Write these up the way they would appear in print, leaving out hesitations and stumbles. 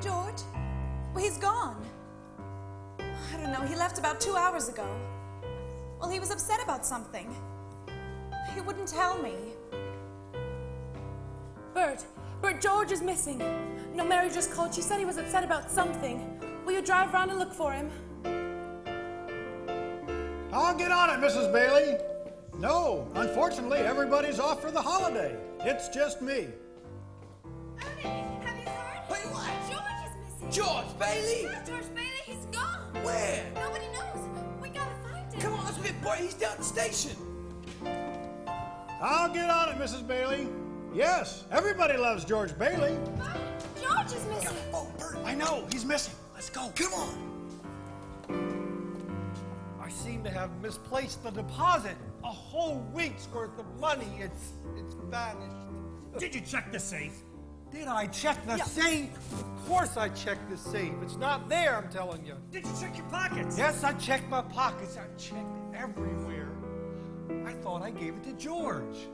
George? Well, he's gone. I don't know, he left about 2 hours ago. Well, he was upset about something. He wouldn't tell me. Bert, George is missing. No, Mary just called. She said he was upset about something. Will you drive around and look for him? I'll get on it, Mrs. Bailey. No, unfortunately, everybody's off for the holiday. It's just me. Ernie, have you heard? Wait, what? George is missing. George Bailey? Yeah, George Bailey, he's gone. Where? Nobody knows. We gotta find him. Come on, let's get boy. He's down at the station. I'll get on it, Mrs. Bailey. Yes, everybody loves George Bailey. George is missing. Oh, Bert. I know, he's missing. Let's go. Come on. I seem to have misplaced the deposit. A whole week's worth of money. It's vanished. Did you check the safe? Did I check the safe? Of course I checked the safe. It's not there, I'm telling you. Did you check your pockets? Yes, I checked my pockets. I checked everywhere. I thought I gave it to George.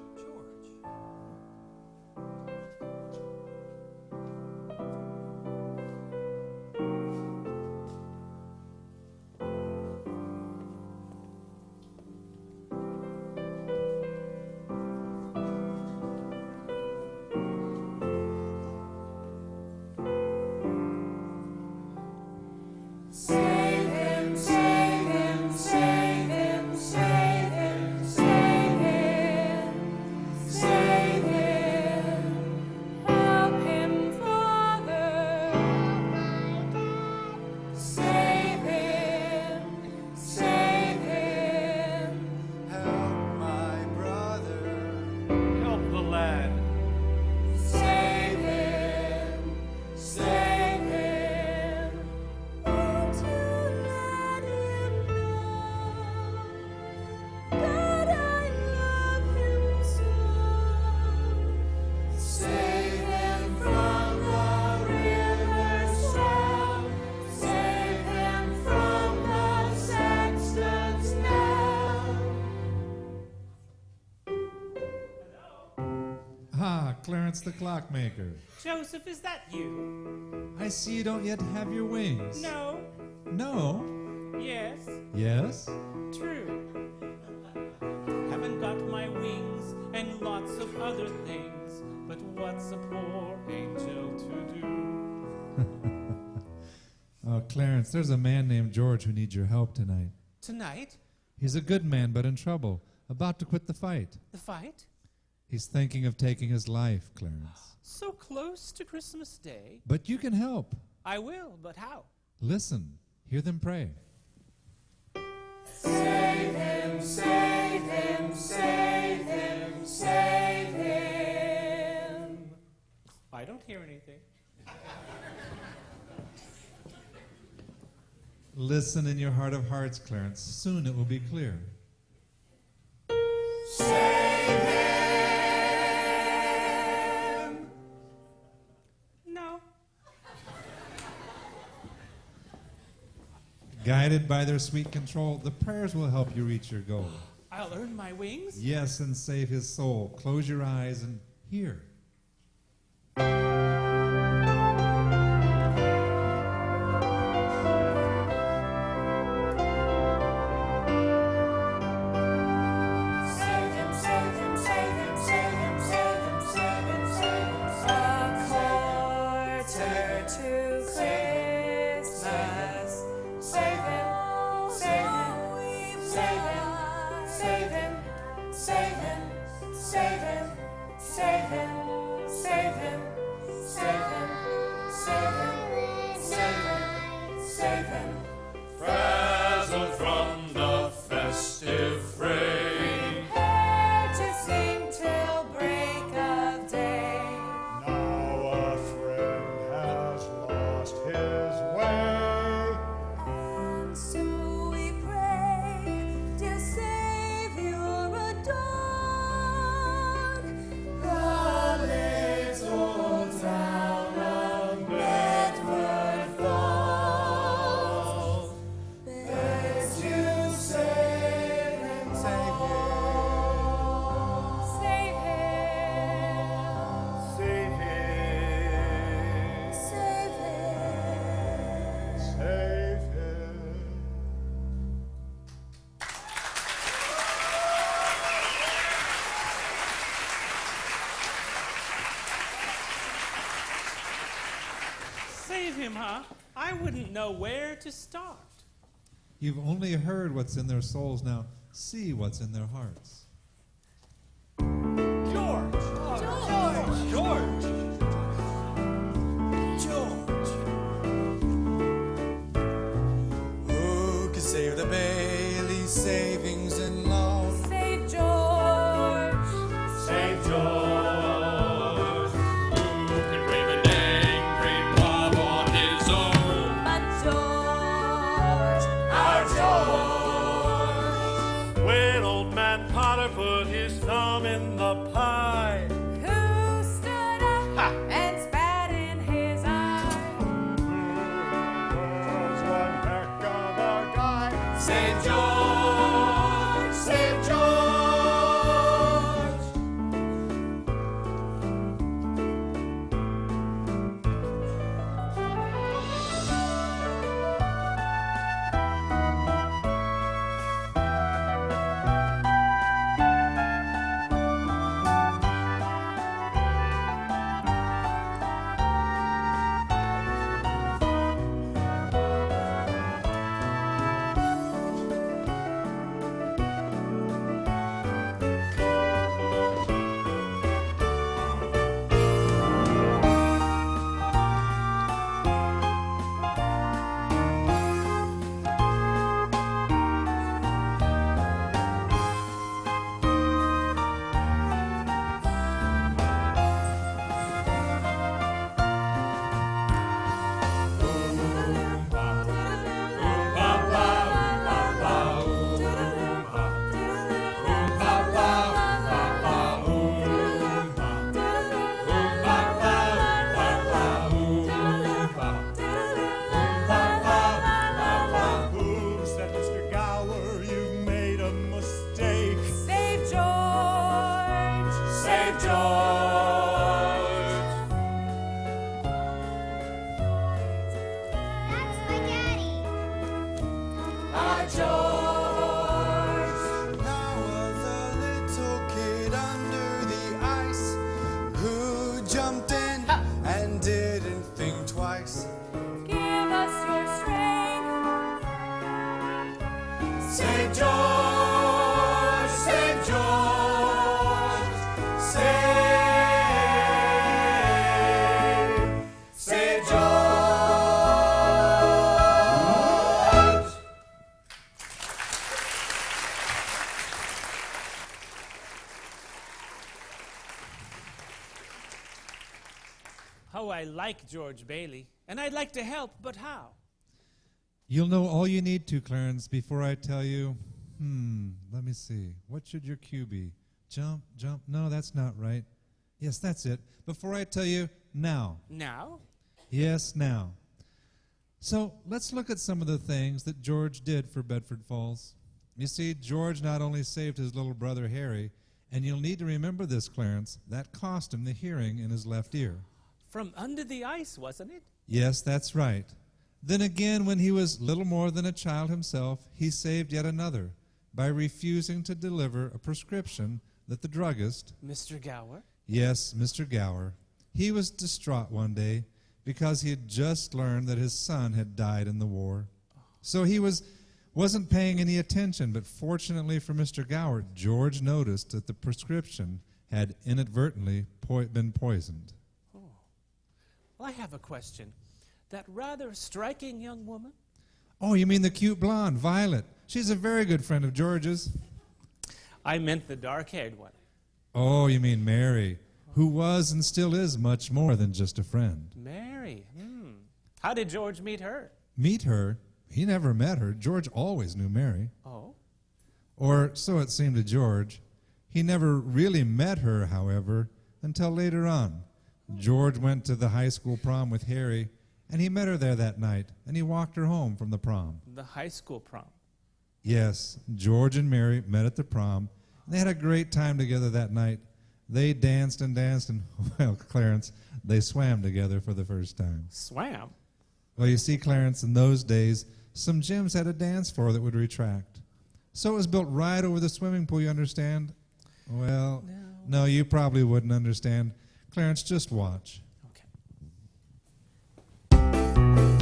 Clarence the clockmaker. Joseph, is that you? I see you don't yet have your wings. No. No? Yes. Yes? True. Haven't got my wings and lots of other things, but what's a poor angel to do? Oh, Clarence, there's a man named George who needs your help tonight. Tonight? He's a good man, but in trouble. About to quit the fight. The fight? He's thinking of taking his life, Clarence. So close to Christmas Day. But you can help. I will, but how? Listen. Hear them pray. Save him, save him, save him, save him. I don't hear anything. Listen in your heart of hearts, Clarence. Soon it will be clear. Save him. Guided by their sweet control, the prayers will help you reach your goal. I'll earn my wings? Yes, and save his soul. Close your eyes and hear. Save him, save him, save him. huh? I wouldn't know where to start. You've only heard what's in their souls. Now see what's in their hearts. George! George! George! George. Who can save the Bailey savings and loan? Save George. Save George. Who can brave an angry mob on his own? But George. Our George. When old man Potter put his thumb in the pie, Who stood up and spat in his eye? Was one heck of a guy. Save George, save George. Who said, Mr. Gower, you made a mistake? Save George. Save George. That's my daddy. Our George. Now was a little kid under the ice who jumped in and didn't think twice. Give us your strength. Save George, save George. Save George. Oh, I like George Bailey, and I'd like to help, but how? You'll know all you need to, Clarence, before I tell you. Let me see. What should your cue be? Jump, jump. No, that's not right. Yes, that's it. Before I tell you, now. Now? Yes, now. So let's look at some of the things that George did for Bedford Falls. You see, George not only saved his little brother Harry, and you'll need to remember this, Clarence, that cost him the hearing in his left ear. From under the ice, wasn't it? Yes, that's right. Then again, when he was little more than a child himself, he saved yet another by refusing to deliver a prescription that the druggist, Mr. Gower? yes, Mr. Gower, he was distraught one day because he had just learned that his son had died in the war. So he wasn't paying any attention, but fortunately for Mr. Gower, George noticed that the prescription had inadvertently been poisoned. Well, I have a question. That rather striking young woman? Oh, you mean the cute blonde, Violet. She's a very good friend of George's. I meant the dark-haired one. Oh, you mean Mary, who was and still is much more than just a friend. Mary. How did George meet her? Meet her? He never met her. George always knew Mary. Oh? Or so it seemed to George. He never really met her, however, until later on. George went to the high school prom with Harry, and he met her there that night, and he walked her home from the prom. The high school prom. Yes, George and Mary met at the prom. They had a great time together that night. They danced and danced, and, well, Clarence, they swam together for the first time. Swam? Well, you see, Clarence, in those days, some gyms had a dance floor that would retract. So it was built right over the swimming pool, you understand? Well, no, you probably wouldn't understand. Clarence, just watch. Okay.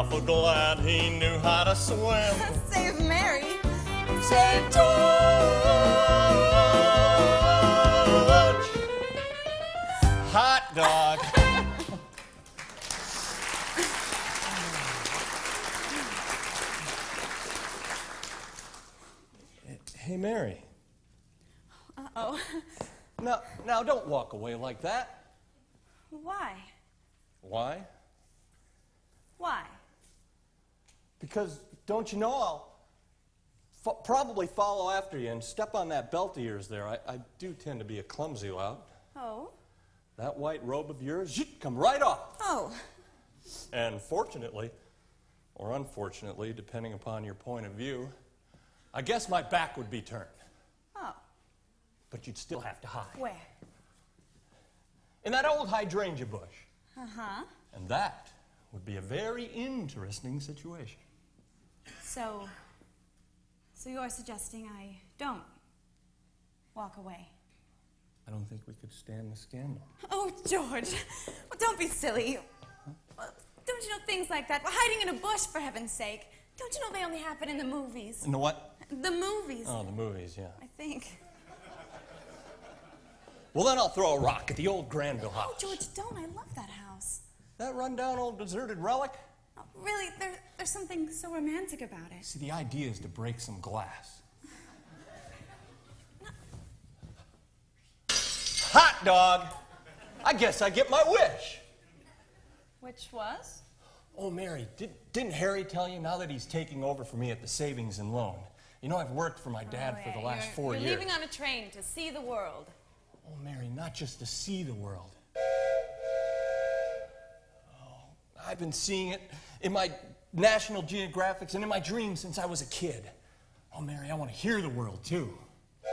awful glad he knew how to swim. Save Mary. Save George. Hot dog. Hey, Mary. Uh-oh. Now, don't walk away like that. Why? Why? Why? Because, don't you know, I'll probably follow after you and step on that belt of yours there. I do tend to be a clumsy lout. Oh? That white robe of yours, come right off. Oh. And fortunately, or unfortunately, depending upon your point of view, I guess my back would be turned. Oh. But you'd still have to hide. Where? In that old hydrangea bush. Uh-huh. And that would be a very interesting situation. So you're suggesting I don't walk away? I don't think we could stand the scandal. Oh, George. Well, don't be silly. Well, don't you know things like that? We're hiding in a bush, for heaven's sake. Don't you know they only happen in the movies? In the what? The movies. Oh, the movies, yeah. I think. Well, then I'll throw a rock at the old Granville house. Oh, George, don't. I love that house. That rundown old deserted relic? Oh, really, there's something so romantic about it. See, the idea is to break some glass. Hot dog! I guess I get my wish. Which was? Oh, Mary, didn't Harry tell you now that he's taking over for me at the savings and loan? You know, I've worked for my dad for the last 4 years. You're leaving on a train to see the world. Oh, Mary, not just to see the world. Oh, I've been seeing it in my National Geographics and in my dreams since I was a kid. Oh, Mary, I want to hear the world, too. Oh,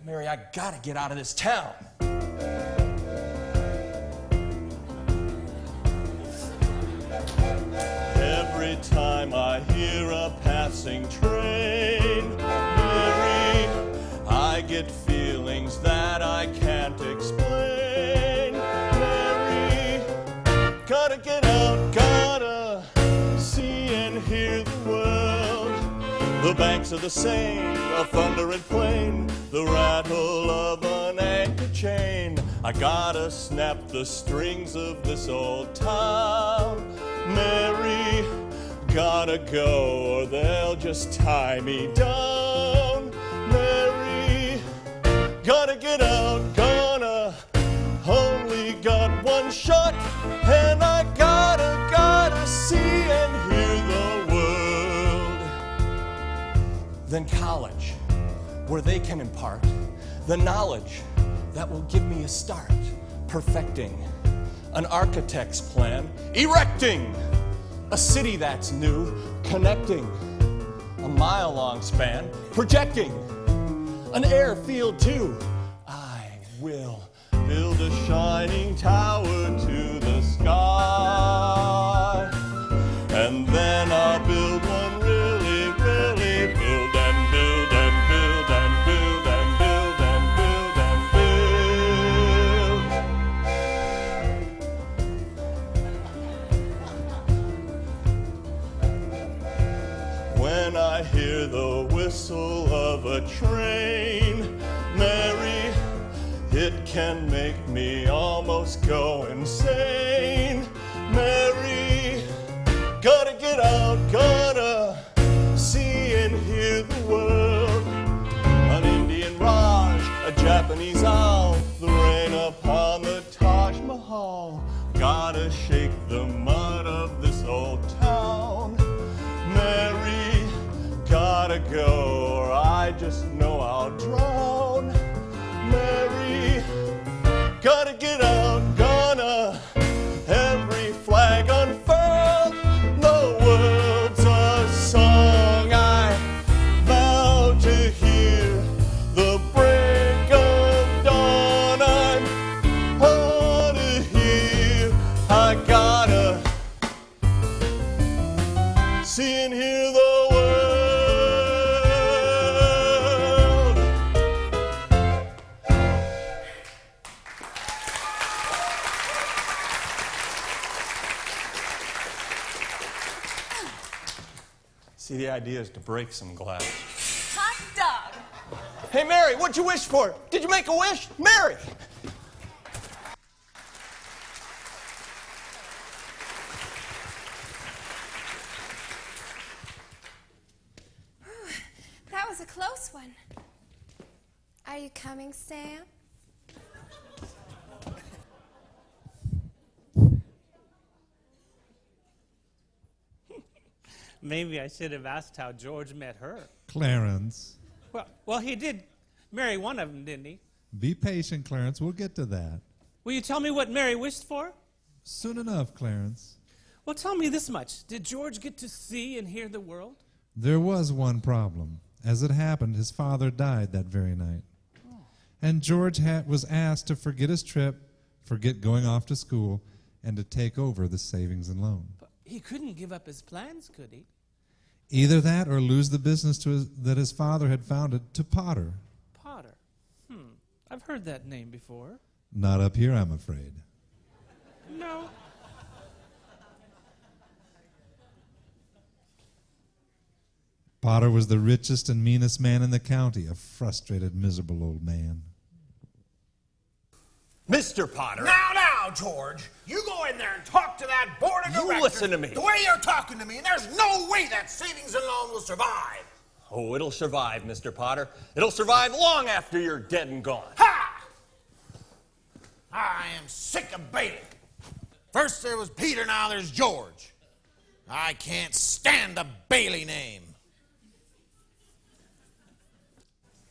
Mary, I gotta get out of this town. Every time I hear a passing train, Mary, I get feelings that I can't explain. Mary, gotta get out, gotta see and hear the world. The banks of the Seine, a thundering plain, the rattle of an anchor chain. I gotta snap the strings of this old town. Mary, gotta go or they'll just tie me down. Mary, gotta get out, gonna only got one shot, and I gotta see and hear the world. Then college, where they can impart the knowledge that will give me a start, perfecting an architect's plan, erecting a city that's new, connecting a mile-long span, projecting an airfield too. I will build a shining tower to the sky, and then I'll build one really, really, build and build and build and build and build and build and build. When I hear the whistle of a train, Mary, it can make me almost go insane. Mary, gotta get out, gotta see and hear the world. An Indian Raj, a Japanese owl, the rain upon the Taj Mahal. Gotta shake the mud of this old town. Mary, gotta go or I just know I'll drown. Mary, gotta get out, gonna every flag unfurled. The world's a song I vow to hear. The break of dawn I'm out of here. I gotta see and hear the world. the idea is to break some glass. Hot dog. Hey, Mary, what'd you wish for? Did you make a wish? Mary! That was a close one. Are you coming, Sam? Maybe I should have asked how George met her. Clarence. Well, he did marry one of them, didn't he? Be patient, Clarence. We'll get to that. Will you tell me what Mary wished for? Soon enough, Clarence. Well, tell me this much. Did George get to see and hear the world? There was one problem. As it happened, his father died that very night. And George was asked to forget his trip, forget going off to school, and to take over the savings and loan. But he couldn't give up his plans, could he? Either that or lose the business that his father had founded to Potter. Potter. I've heard that name before. Not up here, I'm afraid. No. Potter was the richest and meanest man in the county, a frustrated, miserable old man. Mr. Potter! Now, George, you go in there and talk to that board of directors. You listen to me. The way you're talking to me, and there's no way that savings and loan will survive. Oh, it'll survive, Mr. Potter. It'll survive long after you're dead and gone. Ha! I am sick of Bailey. First there was Peter, now there's George. I can't stand the Bailey name.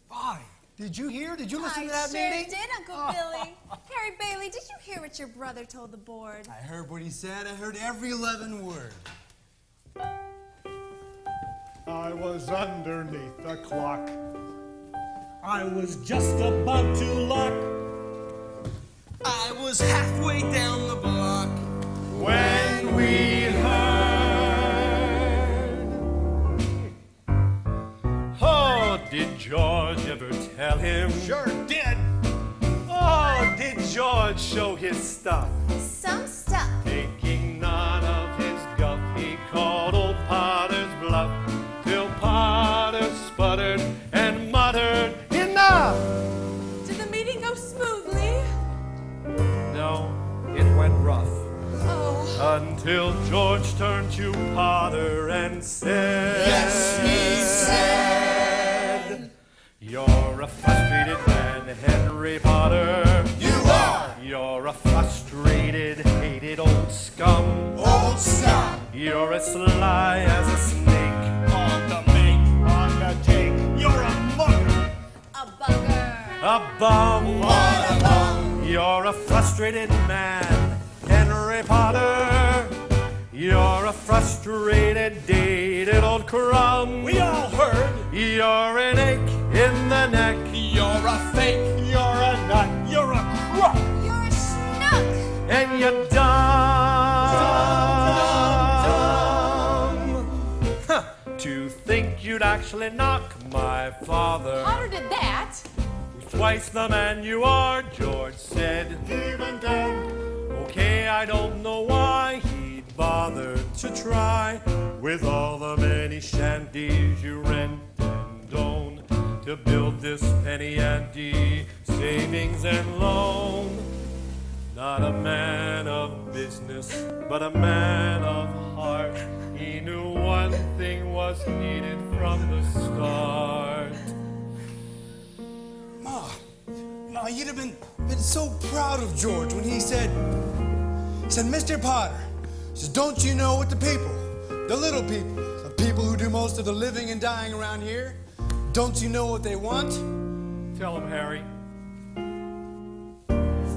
Boy, did you hear? Did you listen to that sure meeting? did, Uncle Billy. Harry Bailey, did you hear what your brother told the board? I heard what he said. I heard every 11 word. I was underneath the clock. I was just about to lock. I was halfway down the block When we heard. Oh, did George ever tell him? Sure did. Oh, did George show his stuff? Some stuff. Taking none of his guff, he called old Potter's bluff, till Potter sputtered and muttered, "Enough!" Did the meeting go smoothly? No, it went rough. Oh. Until George turned to Potter and said, Yes, he said. "You're a frustrated man, Henry Potter. You are You're a frustrated, hated old scum. old scum. You're as sly as a snake. On the make, on the take. You're a mugger. A bugger. A bum. What a bum. You're a frustrated man, Henry Potter. You're a frustrated, dated old crumb. We all heard. You're an ache in the neck. You're a fake. You're a nut. You're a crook. You're a schnook. And you're dumb. Huh. To think you'd actually knock my father. Potter did that. Twice the man you are, George said. Even then. Okay, I don't know why he'd bothered to try with all the many shanties you rent and own to build this penny ante savings and loan. Not a man of business, but a man of heart. He knew one thing was needed from the start. Ma, you'd have been so proud of George when he said, Mr. Potter, don't you know what the people, the little people, the people who do most of the living and dying around here, don't you know what they want? Tell him, Harry.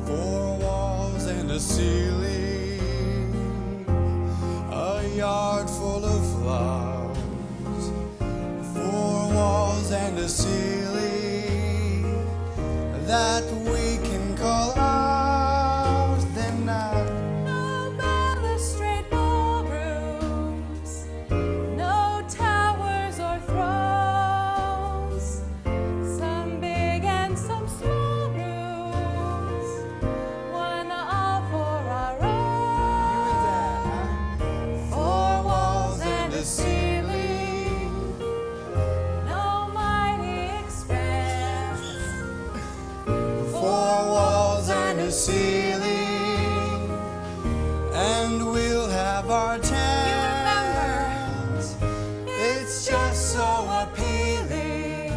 4 walls and a ceiling, a yard full of flowers. 4 walls and a ceiling that we can call ours. Then No balustrade ballrooms, no towers or thrones, some big and some small rooms, one all for our own. 4 walls and a ceiling the ceiling, and we'll have our chance. It's just so appealing.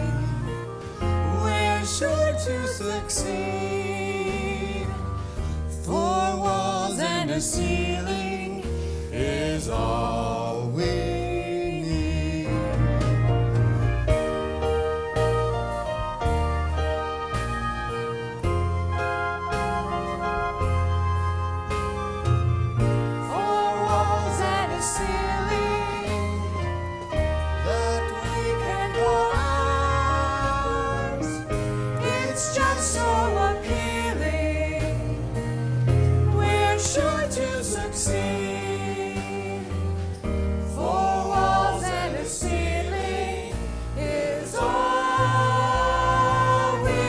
We're sure to succeed. Four walls and a ceiling is all we need. Four walls and a ceiling that we can call ours. It's just so appealing. We're sure to succeed. Four walls and a ceiling is all we need.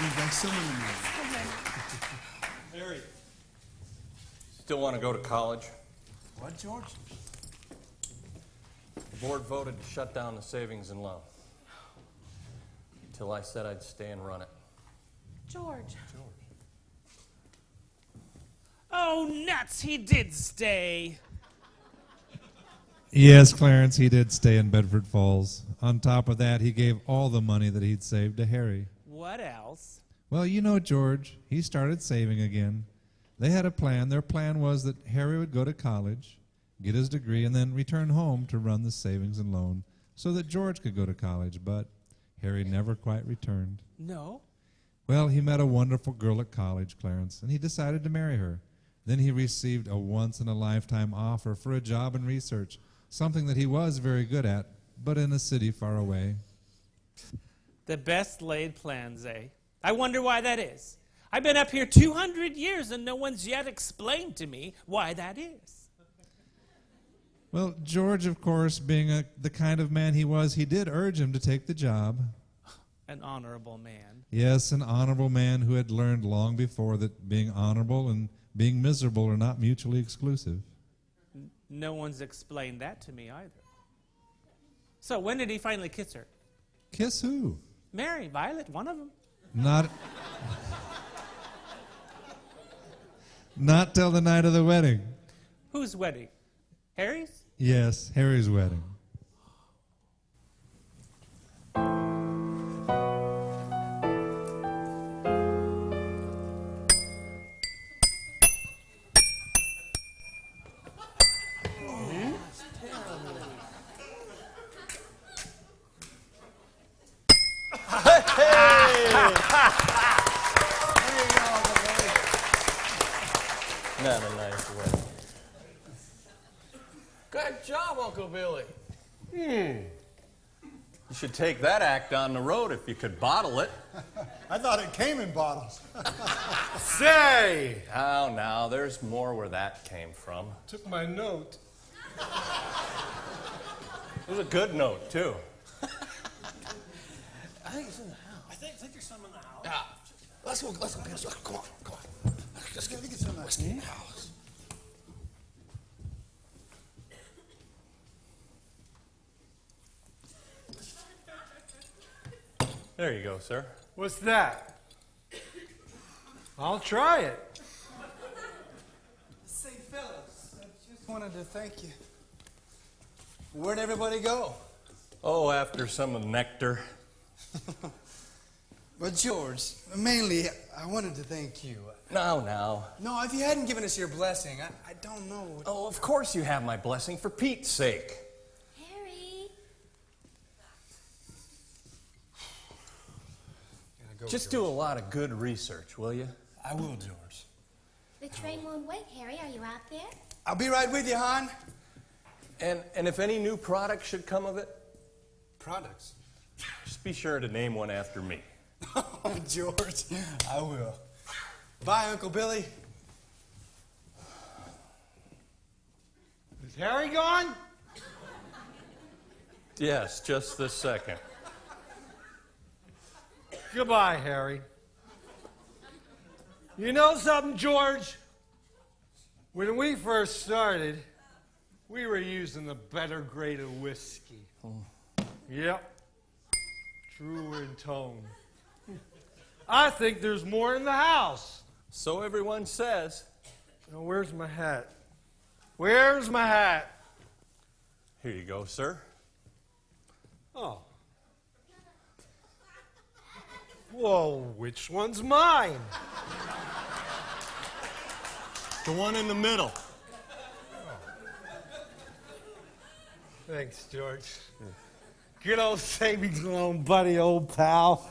We've got so many more. Harry. Still want to go to college? What, George? The board voted to shut down the savings and loan. Till I said I'd stay and run it. George. Oh, nuts, he did stay. Yes, Clarence, he did stay in Bedford Falls. On top of that, he gave all the money that he'd saved to Harry. What else? Well, you know George. He started saving again. They had a plan. Their plan was that Harry would go to college, get his degree, and then return home to run the savings and loan so that George could go to college. But Harry never quite returned. No. Well, he met a wonderful girl at college, Clarence, and he decided to marry her. Then he received a once-in-a-lifetime offer for a job in research, something that he was very good at, but in a city far away. The best laid plans, eh? I wonder why that is. I've been up here 200 years and no one's yet explained to me why that is. Well, George, of course, being the kind of man he was, he did urge him to take the job. An honorable man. Yes, an honorable man who had learned long before that being honorable and being miserable are not mutually exclusive. No one's explained that to me either. So when did he finally kiss her? Kiss who? Mary, Violet, one of them. Not till the night of the wedding. Whose wedding? Harry's? Yes, Harry's wedding. Not a nice wedding. Good job, Uncle Billy. You should take that act on the road if you could bottle it. I thought it came in bottles. Say! Oh, now, there's more where that came from. Took my note. It was a good note, too. I think it's in the house. I think there's some in the house. Yeah. Let's go. Come on. Let's get some whiskey in the house. There you go, sir. What's that? I'll try it. Say, fellas, I just wanted to thank you. Where'd everybody go? Oh, after some of the nectar. But George, mainly, I wanted to thank you. Now. No, if you hadn't given us your blessing, I don't know. Oh, of course you have my blessing, for Pete's sake. Harry. Just do a lot of good research, will you? I will, George. The train won't wait, Harry. Are you out there? I'll be right with you, hon. And if any new product should come of it, Products? just be sure to name one after me. Oh, George, I will. Bye, Uncle Billy. Is Harry gone? Yes, just this second. Goodbye, Harry. You know something, George? When we first started, we were using the better grade of whiskey. Yep. Truer in tone. I think there's more in the house. So everyone says. Now, where's my hat? Where's my hat? Here you go, sir. Oh. Whoa, which one's mine? The one in the middle. Thanks, George. Good old savings loan, buddy, old pal.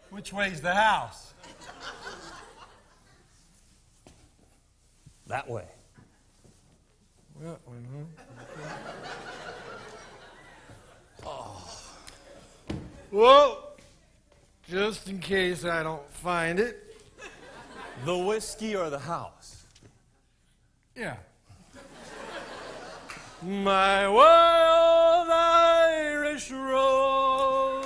Which way's the house? That way. That one, huh? Oh. Whoa! Just in case I don't find it. The whiskey or the house? Yeah. My wild Irish rose.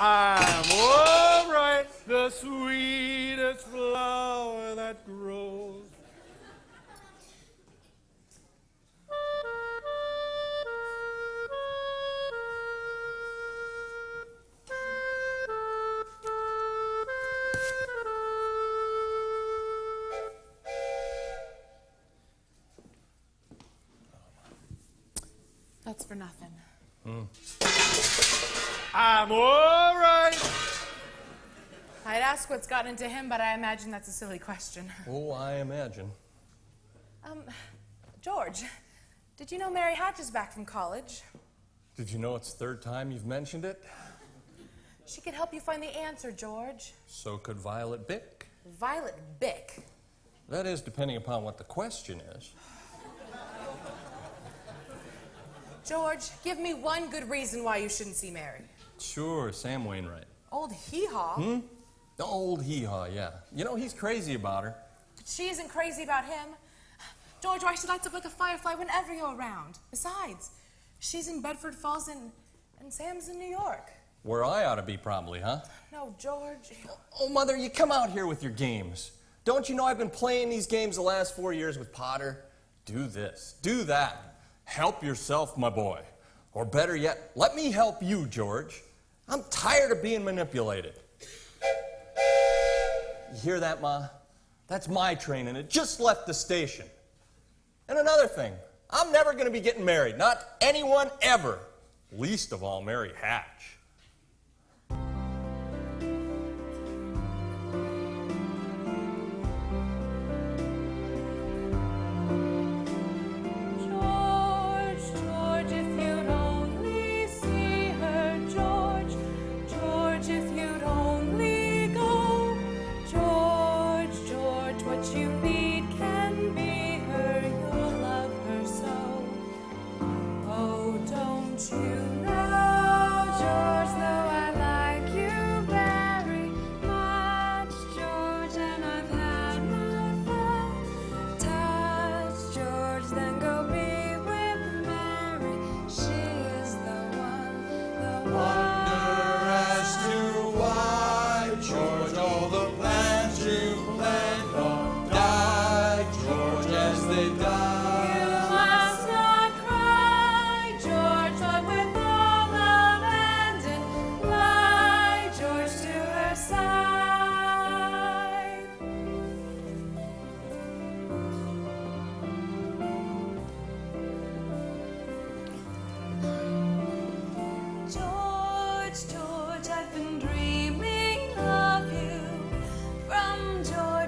I'm all right, the sweetest flower that grows. That's for nothing. I'm all right. I'd ask what's gotten into him, but I imagine that's a silly question. Oh, I imagine. George, did you know Mary Hatch is back from college? Did you know it's the third time you've mentioned it? She could help you find the answer, George. So could Violet Bick. Violet Bick? That is, depending upon what the question is. George, give me one good reason why you shouldn't see Mary. Sure, Sam Wainwright. Old hee-haw? The old hee-haw, yeah. You know, he's crazy about her. But she isn't crazy about him. George, why she lights up like a firefly whenever you're around. Besides, she's in Bedford Falls and Sam's in New York. Where I ought to be, probably, huh? No, George. Oh, Mother, you come out here with your games. Don't you know I've been playing these games the last 4 years with Potter? Do this, do that. Help yourself, my boy. Or better yet, let me help you, George. I'm tired of being manipulated. You hear that, Ma? That's my train, and it just left the station. And another thing, I'm never going to be getting married. Not anyone ever. Least of all, Mary Hatch.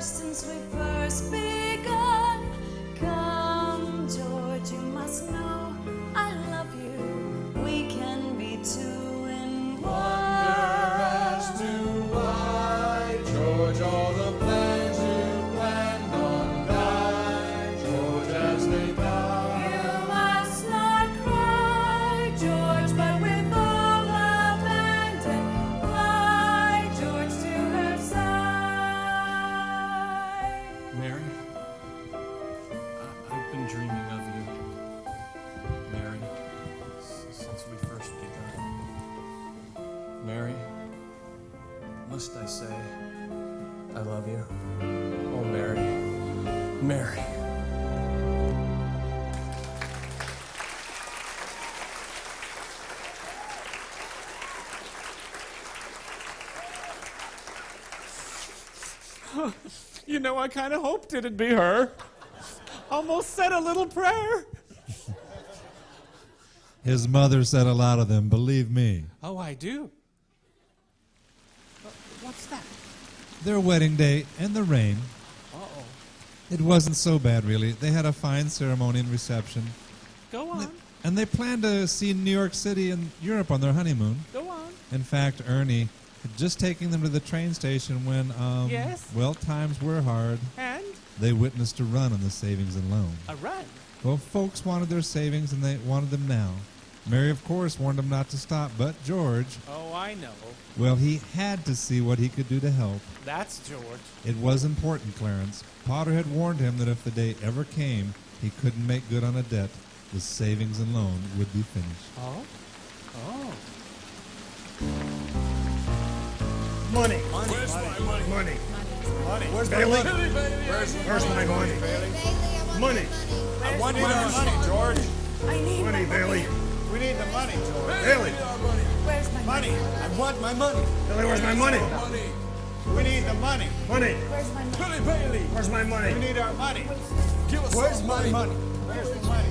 Since we first begun, come. been dreaming of you, Mary, since we first begun. Mary, must I say, I love you? Oh, Mary, Mary. You know, I kind of hoped it'd be her. Almost said a little prayer. His mother said a lot of them, believe me. Oh, I do. What's that? Their wedding day and the rain. Uh-oh. It wasn't so bad, really. They had a fine ceremony and reception. Go on. And they planned to see New York City and Europe on their honeymoon. Go on. In fact, Ernie had just taken them to the train station when, Yes? well, times were hard. And? They witnessed a run on the savings and loan. A run? Well, folks wanted their savings and they wanted them now. Mary, of course, warned them not to stop, but George, Oh, I know. well, he had to see what he could do to help. That's George. It was important, Clarence. Potter had warned him that if the day ever came he couldn't make good on a debt, the savings and loan would be finished. Oh? Oh. Money. Where's my money? Money. Money. Where's Bailey? Where's my money? Money. I want our money, George. I need Money, Bailey. We need the money, George. Bailey. Where's my Money. I want my money. Bailey, where's my money? We need the money. Money. Where's my money? Billy Bailey. Where's my We money? need our money. Give us Where's our my money? Where's the money?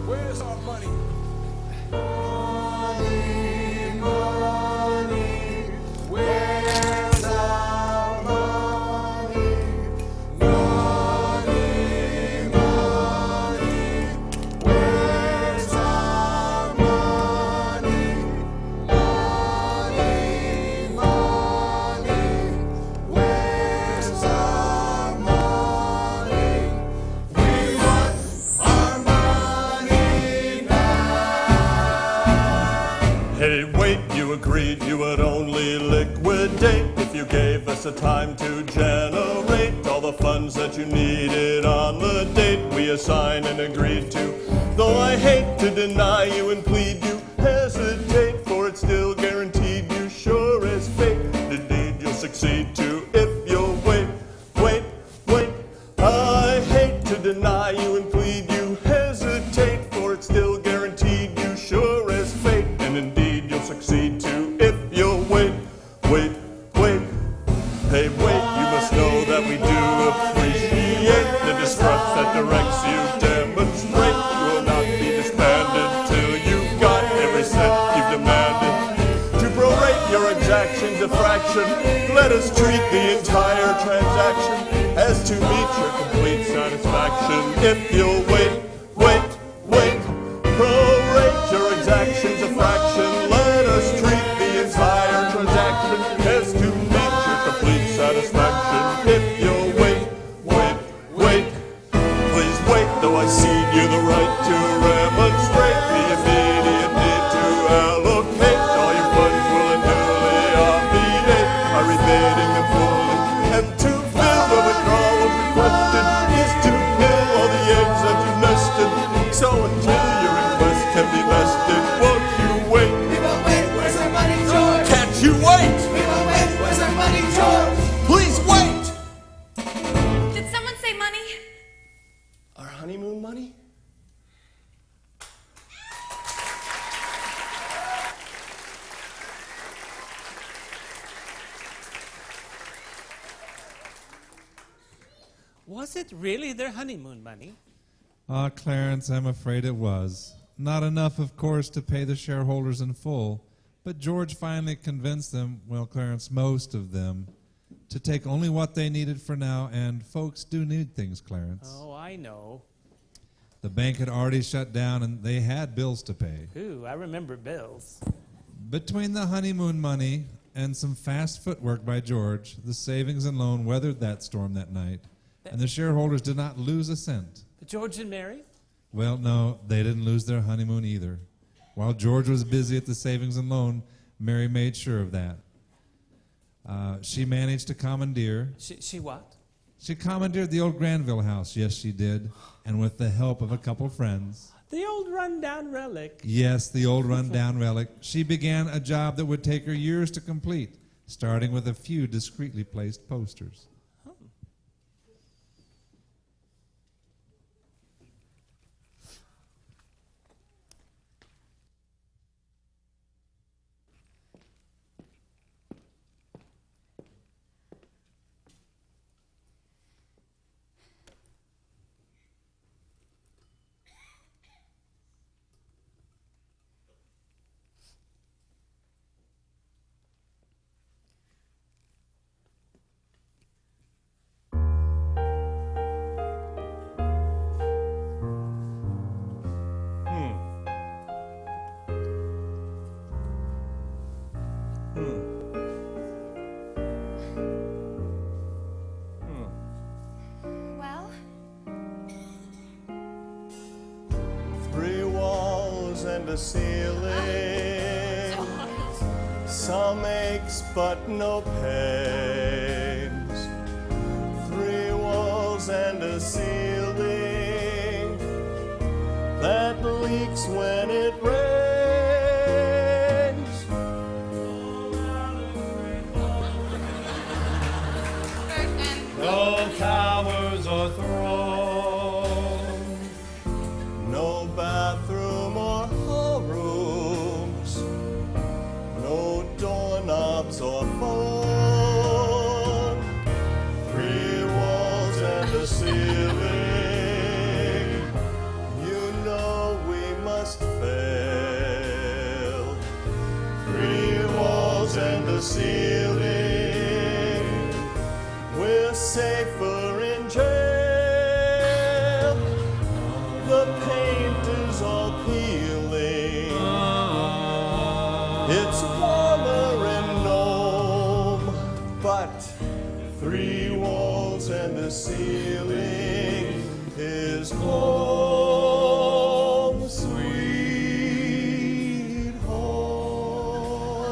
Where's our money? Where's our money? Where's our money? Where's our money? We want our money now. Hey, wait, you agreed you would only liquidate if you gave us a time to generate all the funds that you needed on the date we assigned and agreed to. Though I hate to deny you and plead you hesitate, for it's still guaranteed you sure as fate. Indeed, you'll succeed too if you'll wait, wait, wait. I hate to deny you and plead you hesitate, for it's still guaranteed you sure as fate. And indeed, you'll succeed too if you'll wait, wait, wait. Hey, wait, you must know that we do appreciate the distrust that directs you demonstrate. You will not be disbanded till you've got every cent you've demanded. To prorate your exactions a fraction, let us treat the entire transaction as to meet your complete satisfaction. If you'll wait, wait, wait, prorate your exactions a fraction, let us treat the entire transaction as to meet your complete satisfaction. If you'll wait, wait, wait, please wait, though I cede you the right to remonstrate the immediate need to allocate all your funds will and duly on the date, are rebating them fully, and to fill the withdrawal requested is to fill all the eggs that you nested. So until your request can be vested, won't you wait? We will wait. Where's our money, George? Can't you wait? We will wait. Where's our money, George? Please wait! Did someone say money? Our honeymoon money? Was it really their honeymoon money? Ah, Clarence, I'm afraid it was. Not enough, of course, to pay the shareholders in full, but George finally convinced them, well, Clarence, most of them, to take only what they needed for now, and folks do need things, Clarence. Oh, I know. The bank had already shut down, and they had bills to pay. Ooh, I remember bills. Between the honeymoon money and some fast footwork by George, the savings and loan weathered that storm that night, and the shareholders did not lose a cent. George and Mary? Well, no, they didn't lose their honeymoon either. While George was busy at the savings and loan, Mary made sure of that. She managed to commandeer. She what? She commandeered the old Granville house, yes, she did, and with the help of a couple friends. The old rundown relic. Yes, the old rundown relic. She began a job that would take her years to complete, starting with a few discreetly placed posters. Well, 3 walls and a ceiling, some aches but no pains. 3 walls and a ceiling that leaks when it rains. No cowards are thrown, no bathroom or hall rooms, no doorknobs or phone. 3 walls and a ceiling, you know we must fail. 3 walls and a ceiling, we're safer in jail. The paint is all peeling. It's warmer in Nome, but 3 walls and a ceiling is home, sweet home.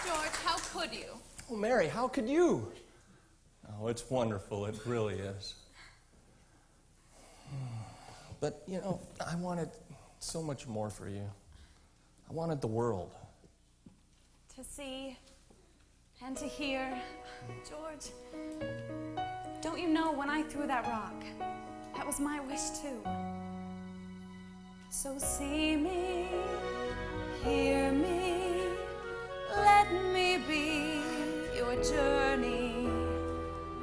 George, how could you? Oh, Mary, how could you? Oh, it's wonderful. It really is. But, you know, I wanted so much more for you. I wanted the world. To see and to hear. George, don't you know when I threw that rock, that was my wish too. So see me, hear me, let me be your journey.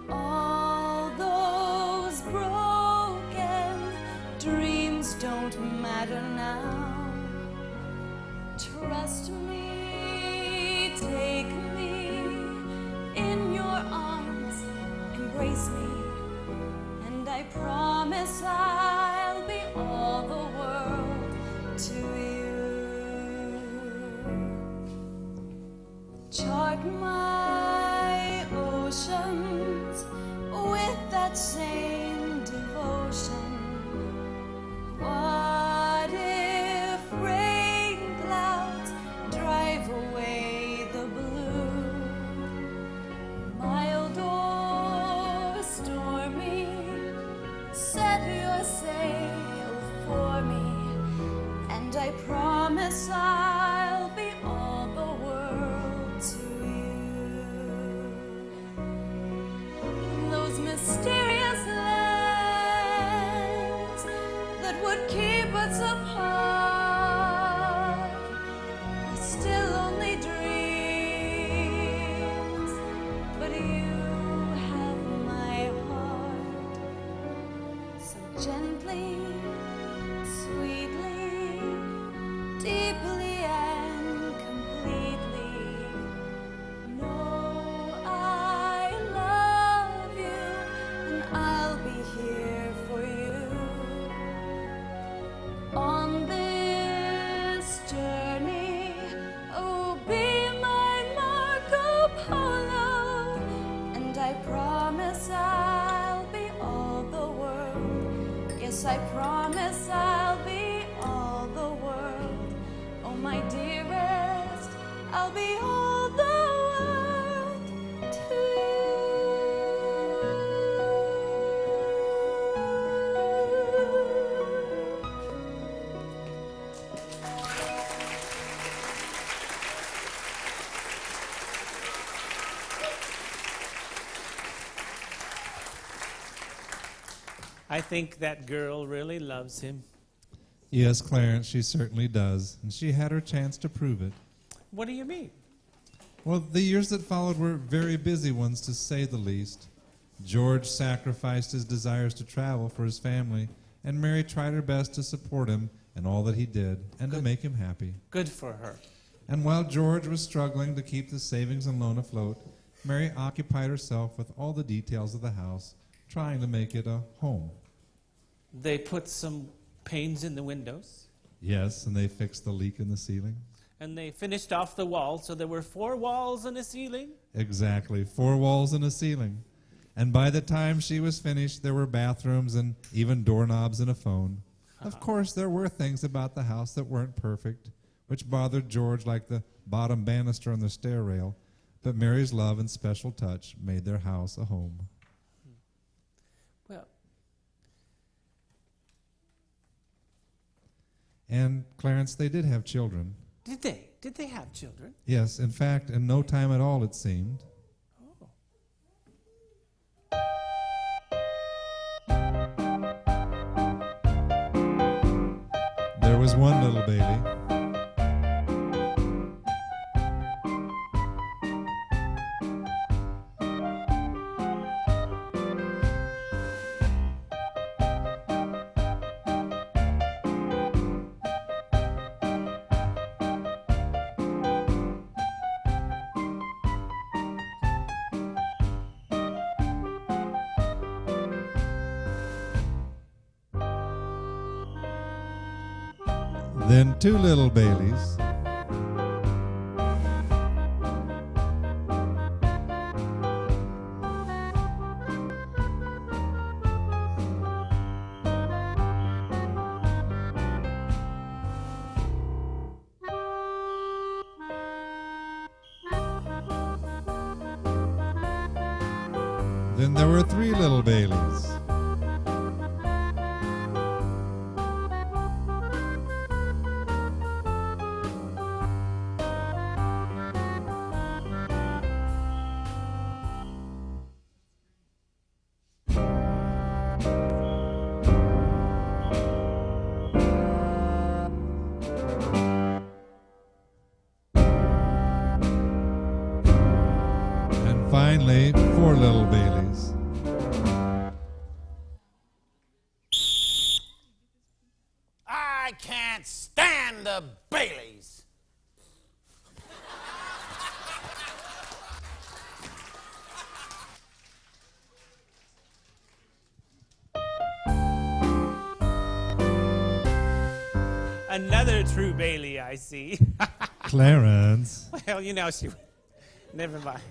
All those broken dreams don't matter now. Trust me, take me in your arms, embrace me, and I promise I'll be all the world to you. Chart my oceans with that same devotion. What if rain clouds drive away the blue? Mild or stormy, set your sail for me, and I promise I'll be all the world to you. Those mysterious lands that would keep us apart are still only dreams, but you have my heart. So gently, sweetly, deeply and completely, know I love you and I'll be here for you. On this journey, oh, be my Marco Polo, and I promise I'll be all the world. Yes, I promise I'll be I think that girl really loves him. Yes, Clarence, she certainly does, and she had her chance to prove it. What do you mean? Well, the years that followed were very busy ones, to say the least. George sacrificed his desires to travel for his family, and Mary tried her best to support him in all that he did and to make him happy. Good for her. And while George was struggling to keep the savings and loan afloat, Mary occupied herself with all the details of the house, trying to make it a home. They put some panes in the windows. Yes, and they fixed the leak in the ceiling. And they finished off the wall, so there were 4 walls and a ceiling. Exactly, 4 walls and a ceiling. And by the time she was finished, there were bathrooms and even doorknobs and a phone. Of course, there were things about the house that weren't perfect, which bothered George like the bottom banister on the stair rail, but Mary's love and special touch made their house a home. Well, And, Clarence, they did have children. did they? Did they have children? Yes, in fact, in no time at all, it seemed. There was one little Bailey. Then 2 little Baileys. Then there were 3 little Baileys. Finally, 4 little Baileys. I can't stand the Baileys. Another true Bailey, I see. Clarence. Well, you know, never mind.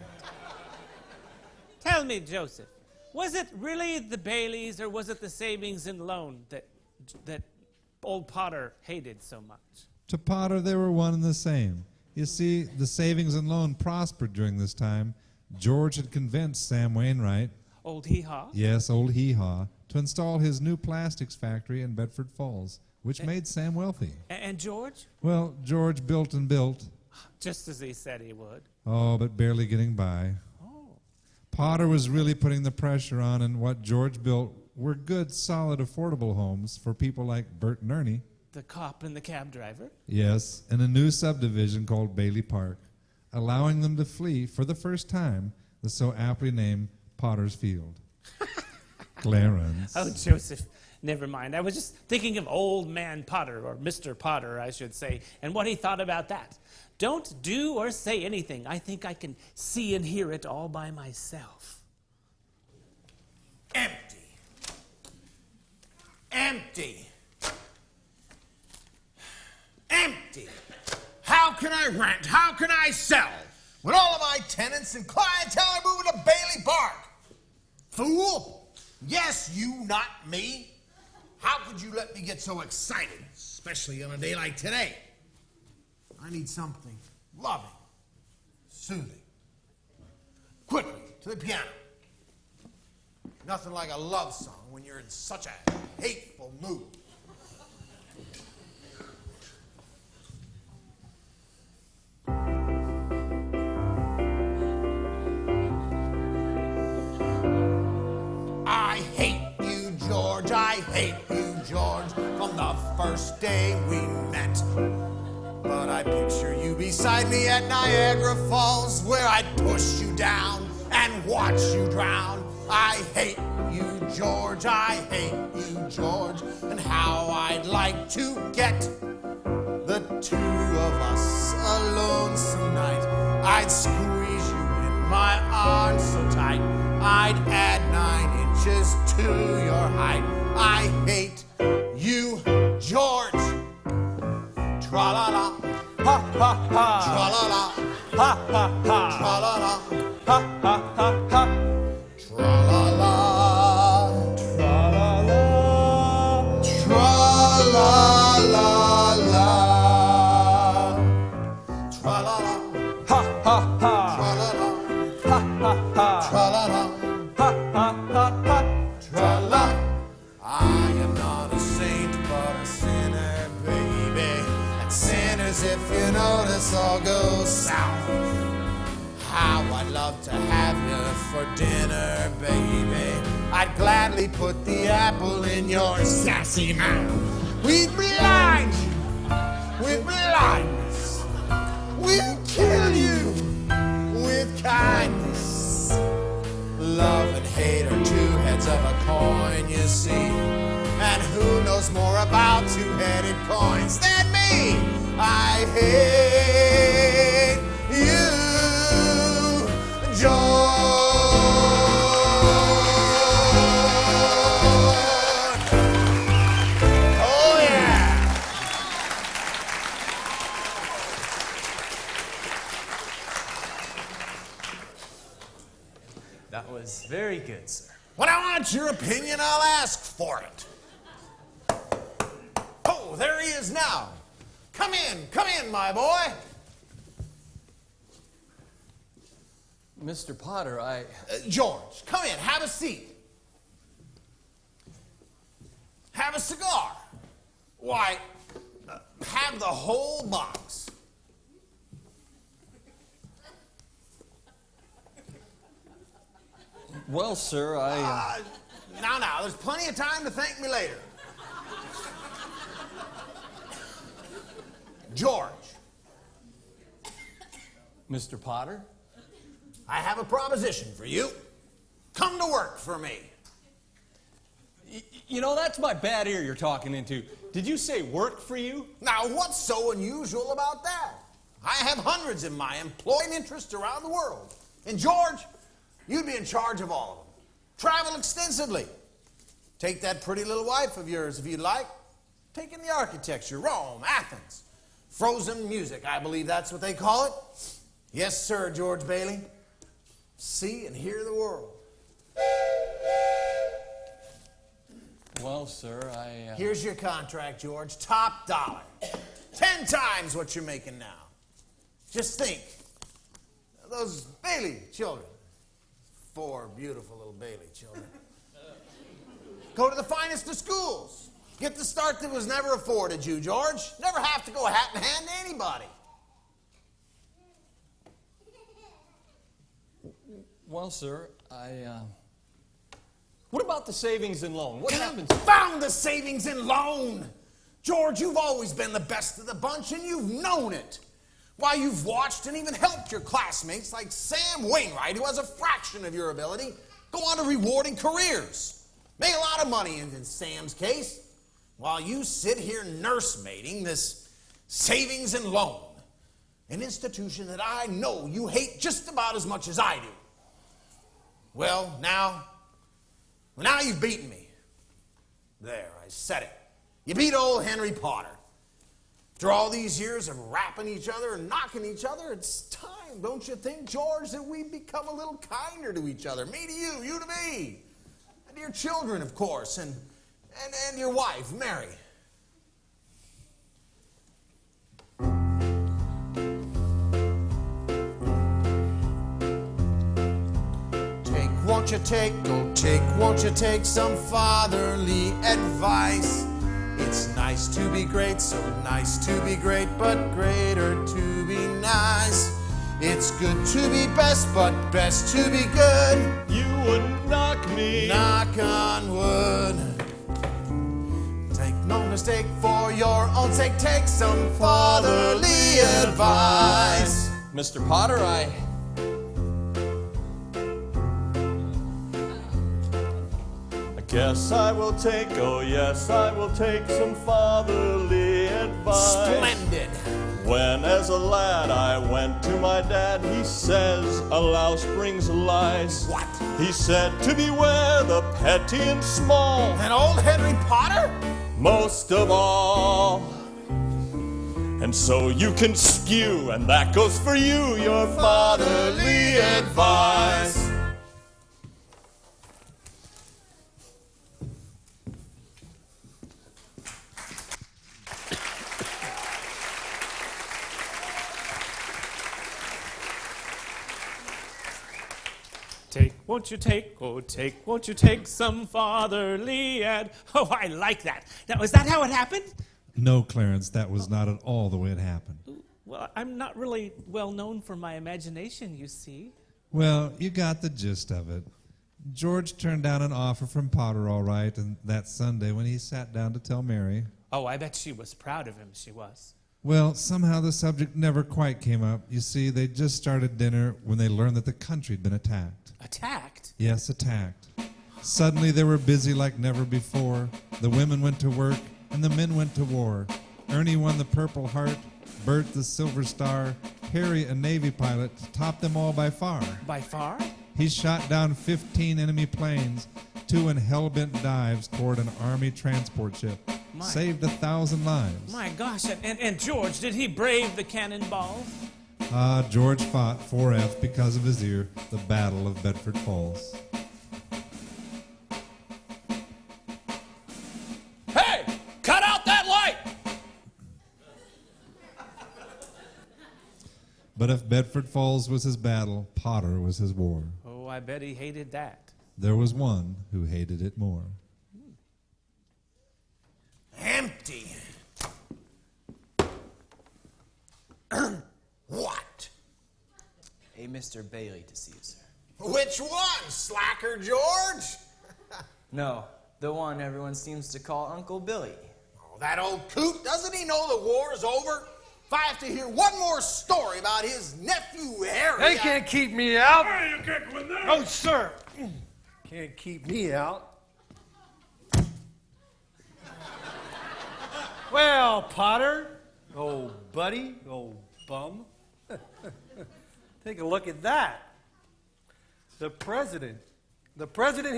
Tell me, Joseph, was it really the Baileys or was it the savings and loan that old Potter hated so much? To Potter, they were one and the same. You see, the savings and loan prospered during this time. George had convinced Sam Wainwright, Old Hee-Haw? yes, old Hee-Haw, to install his new plastics factory in Bedford Falls, which made Sam wealthy. And George? Well, George built and built. Just as he said he would. Oh, but barely getting by. Potter was really putting the pressure on, and what George built were good, solid, affordable homes for people like Bert and Ernie. The cop and the cab driver? Yes, in a new subdivision called Bailey Park, allowing them to flee for the first time the so aptly named Potter's Field. Clarence. Oh, Joseph, never mind. I was just thinking of Old Man Potter, or Mr. Potter, I should say, and what he thought about that. Don't do or say anything. I think I can see and hear it all by myself. Empty. Empty. Empty. How can I rent? How can I sell when all of my tenants and clientele are moving to Bailey Park? Fool! Yes, you, not me. How could you let me get so excited, especially on a day like today? I need something loving, soothing. Quickly, to the piano. Nothing like a love song when you're in such a hateful mood. I hate you, George. first day we met. But I picture you beside me at Niagara Falls, where I'd push you down and watch you drown. I hate you, George, I hate you, George, and how I'd like to get the two of us alone some night. I'd squeeze you in my arms so tight, I'd add 9 inches to your height. I hate you, George. Tra-la-la, Ha ha ha. tra-la-la, Ha ha ha. tra-la-la, Ha ha ha ha. tra-la-la, Tra-la-la. tra-la-la-la, tra-la-la, Ha ha ha. tra-la-la, Ha ha ha. tra-la-la, Ha ha ha ha. tra-la. I am not a saint, but a sinner, baby. And sinners, if you notice, all go south. How I'd love to have you for dinner, baby. I'd gladly put the apple in your sassy mouth. We'd blind you with blindness. We'd kill you with kindness. Love and hate are 2 heads of a coin, you see. And who knows more about 2-headed coins than me? I hate you, George. Oh, yeah. That was very good, sir. When I want your opinion, I'll ask for it. Oh, there he is now. Come in, my boy. Mr. Potter, George, come in, have a seat. Have a cigar. Why, have the whole box. Well, sir, Now, there's plenty of time to thank me later. George, Mr. Potter? I have a proposition for you. Come to work for me. You know, that's my bad ear you're talking into. Did you say work for you? Now, what's so unusual about that? I have hundreds in my employed interests around the world. And George, you'd be in charge of all of them. Travel extensively. Take that pretty little wife of yours if you'd like. Take in the architecture, Rome, Athens. Frozen music, I believe that's what they call it. Yes, sir, George Bailey. See and hear the world. Well, sir, Here's your contract, George. Top dollar. 10 times what you're making now. Just think. Those Bailey children. 4 beautiful little Bailey children. Go to the finest of schools. Get the start that was never afforded you, George. Never have to go hat in hand to anybody. Well, sir, what about the savings and loan? What happens? Confound the savings and loan! George, you've always been the best of the bunch, and you've known it. Why, you've watched and even helped your classmates like Sam Wainwright, who has a fraction of your ability, go on to rewarding careers. Make a lot of money in Sam's case, while you sit here nursemaiding this savings and loan, an institution that I know you hate just about as much as I do. Well, now you've beaten me. There, I said it. You beat old Henry Potter. After all these years of rapping each other and knocking each other, it's time, don't you think, George, that we become a little kinder to each other? Me to you, you to me. And to your children, of course, and your wife, Mary. Won't you take some fatherly advice? It's nice to be great, so nice to be great, but greater to be nice. It's good to be best, but best to be good. You wouldn't knock me. Knock on wood. Take No mistake, for your own sake, take some fatherly advice. Mr. Potter, I guess I will take, oh yes, I will take some fatherly advice. Splendid. When as a lad I went to my dad, he says a louse brings lice. What? He said to beware the petty and small, And old Henry Potter? most of all. And so you can skew, and that goes for you, your fatherly advice. Take, won't you take, oh take, won't you take some fatherly Oh, I like that. Now, is that how it happened? No, Clarence, that was not at all the way it happened. Well, I'm not really well known for my imagination, you see. Well, you got the gist of it. George turned down an offer from Potter, all right, and that Sunday when he sat down to tell Mary. Oh, I bet she was proud of him, she was. Well, somehow the subject never quite came up. You see, they just started dinner when they learned that the country had been attacked. Attacked? Yes, attacked. Suddenly they were busy like never before. The women went to work, and the men went to war. Ernie won the Purple Heart, Bert the Silver Star, Harry, a Navy pilot, topped them all by far. By far? He shot down 15 enemy planes, 2 in hell-bent dives toward an Army transport ship. My. Saved 1,000 lives. My gosh, and George, did he brave the cannonballs? George fought 4F because of his ear, the Battle of Bedford Falls. Hey, cut out that light! But if Bedford Falls was his battle, Potter was his war. Oh, I bet he hated that. There was one who hated it more. Empty. What? A Mr. Bailey to see you, sir. Which one, Slacker George? No, the one everyone seems to call Uncle Billy. Oh, that old coot, doesn't he know the war's over? If I have to hear one more story about his nephew Harry... They can't keep me out. Hey, you can't go in there. Oh, sir. Can't keep me out. Well, Potter, old buddy, old bum. Take a look at that. The president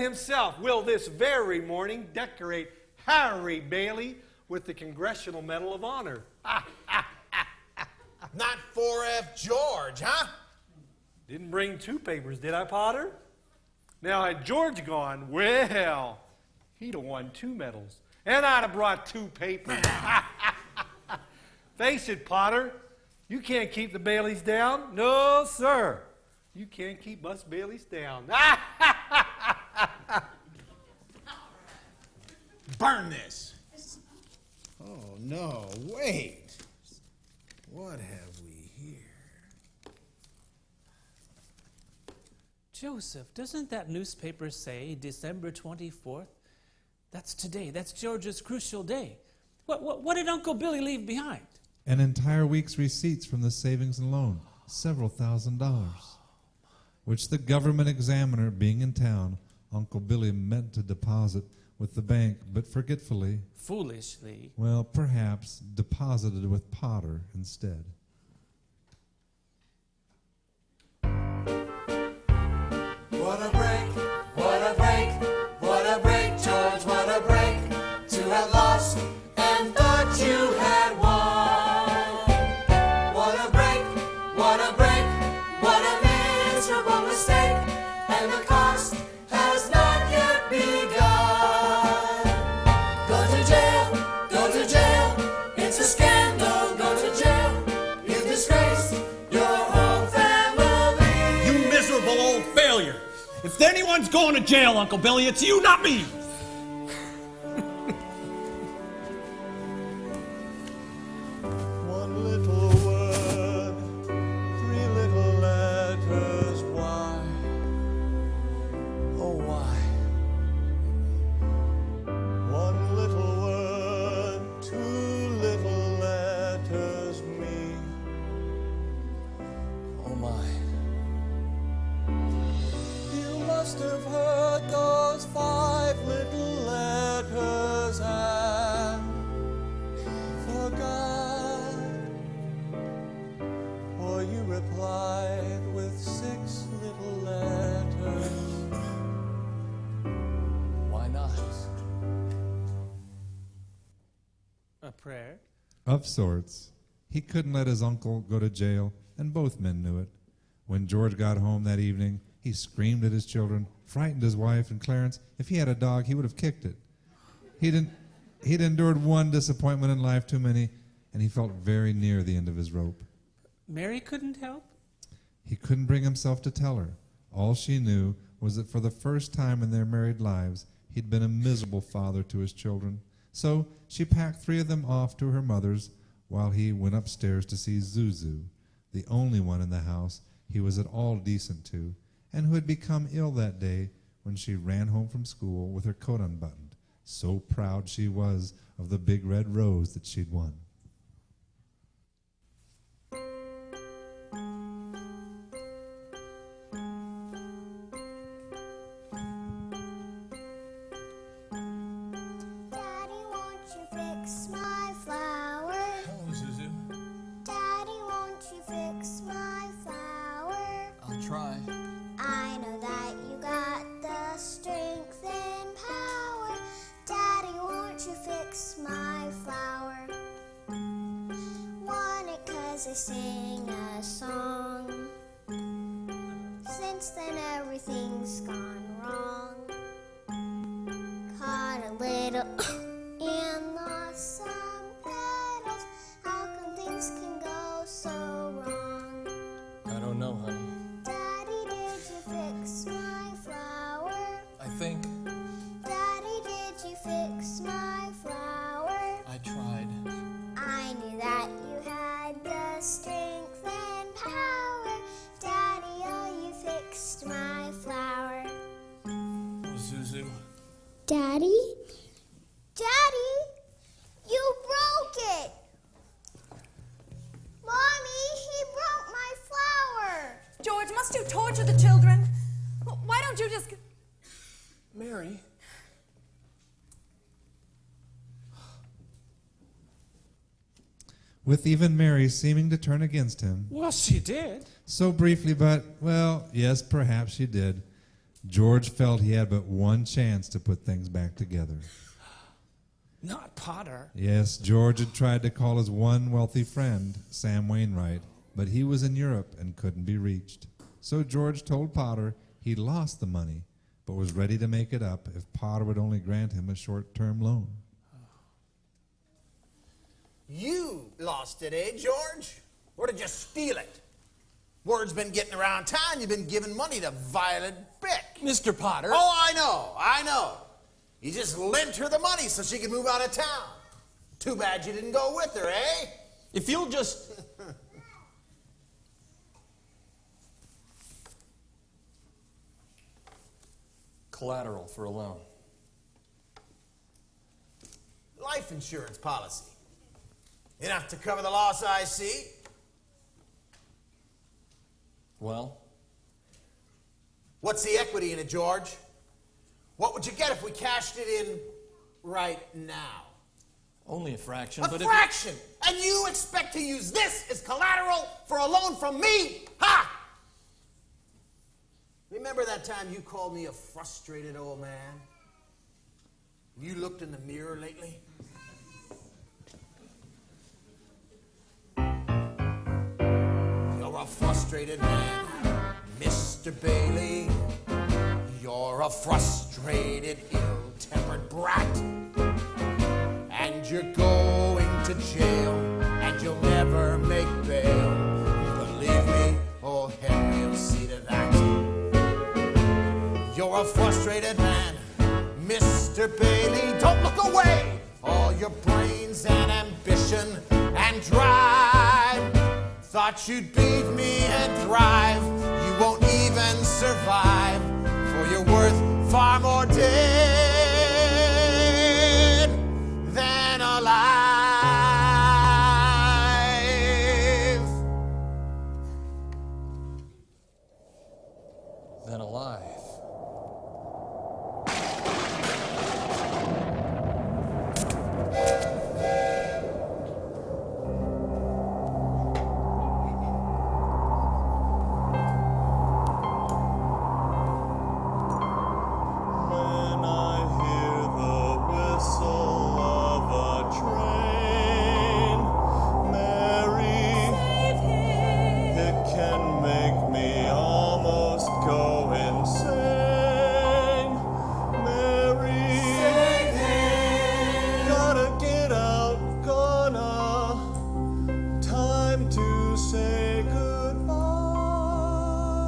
himself will this very morning decorate Harry Bailey with the Congressional Medal of Honor. Not 4F George, huh? Didn't bring 2 papers, did I, Potter? Now, had George gone, well, he'd have won 2 medals. And I'd have brought 2 papers. Face it, Potter, you can't keep the Baileys down. No, sir. You can't keep us Baileys down. Burn this. Oh, no, wait. What have we here? Joseph, doesn't that newspaper say December 24th? That's today. That's George's crucial day. What did Uncle Billy leave behind? An entire week's receipts from the savings and loan, several $1,000s, which the government examiner, being in town, Uncle Billy meant to deposit with the bank, but forgetfully, Foolishly. well, perhaps deposited with Potter instead. What a break, what a break, what a break, George, what a break, to have lost and thought you had won. What a break, what a break, what a miserable mistake, and the cost has not yet begun. Go to jail, it's a scandal, go to jail, you disgrace your whole family. You miserable old failure. If anyone's going to jail, Uncle Billy, it's you, not me. One little word, 3 little letters, why? Oh, why? One little word, replied with 6 little letters. Why not? A prayer? Of sorts. He couldn't let his uncle go to jail, and both men knew it. When George got home that evening, he screamed at his children, frightened his wife, and Clarence. If he had a dog, he would have kicked it. He'd endured one disappointment in life too many, and he felt very near the end of his rope. Mary couldn't help? He couldn't bring himself to tell her. All she knew was that for the first time in their married lives, he'd been a miserable father to his children. So she packed 3 of them off to her mother's while he went upstairs to see Zuzu, the only one in the house he was at all decent to, and who had become ill that day when she ran home from school with her coat unbuttoned. So proud she was of the big red rose that she'd won. Daddy, won't you fix my flower? Hello, Zuzu. Daddy, won't you fix my flower? I'll try. I know that you got the strength and power. Daddy, won't you fix my flower? Want it 'cause I sing a song. Since then everything's gone wrong. Caught a little and lost some petals. How come things can go so wrong? I don't know, honey. Daddy, did you fix my flower? I think Daddy, did you fix my flower? I tried. I knew that you had the strength and power. Daddy, oh, you fixed my flower. Oh, Zuzu. Daddy? Daddy? You broke it! Mommy, he broke my flower! George, must you torture the children? Why don't you just... Mary? With even Mary seeming to turn against him. Well, she did. So briefly, but, well, yes, perhaps she did. George felt he had but one chance to put things back together. Not Potter. Yes, George had tried to call his one wealthy friend, Sam Wainwright, but he was in Europe and couldn't be reached. So George told Potter he lost the money, but was ready to make it up if Potter would only grant him a short-term loan. You lost it, eh, George? Or did you steal it? Word's been getting around town you've been giving money to Violet Bick. Mr. Potter. Oh, I know. You just lent her the money so she could move out of town. Too bad you didn't go with her, eh? If you'll just... Collateral for a loan. Life insurance policy. Enough to cover the loss I see. Well? What's the equity in it, George? What would you get if we cashed it in right now? Only a fraction, A but fraction! And you expect to use this as collateral for a loan from me? Ha! Remember that time you called me a frustrated old man? You looked in the mirror lately? You're a frustrated man, Mr. Bailey. You're a frustrated, ill-tempered brat. And you're going to jail, and you'll never make bail. Believe me, oh Henry will see to that. You're a frustrated man, Mr. Bailey. Don't look away. All your brains and ambition and drive. Thought you'd beat me and drive. You won't even survive. For you're worth far more dead than alive. Than alive. to say goodbye.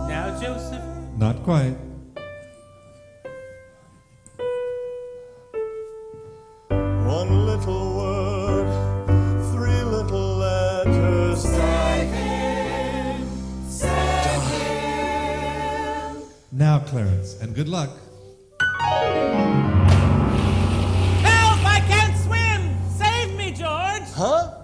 Now, Joseph. Not quite. One little word, three little letters. Now, Clarence, and good luck. Help! I can't swim! Save me, George! Huh?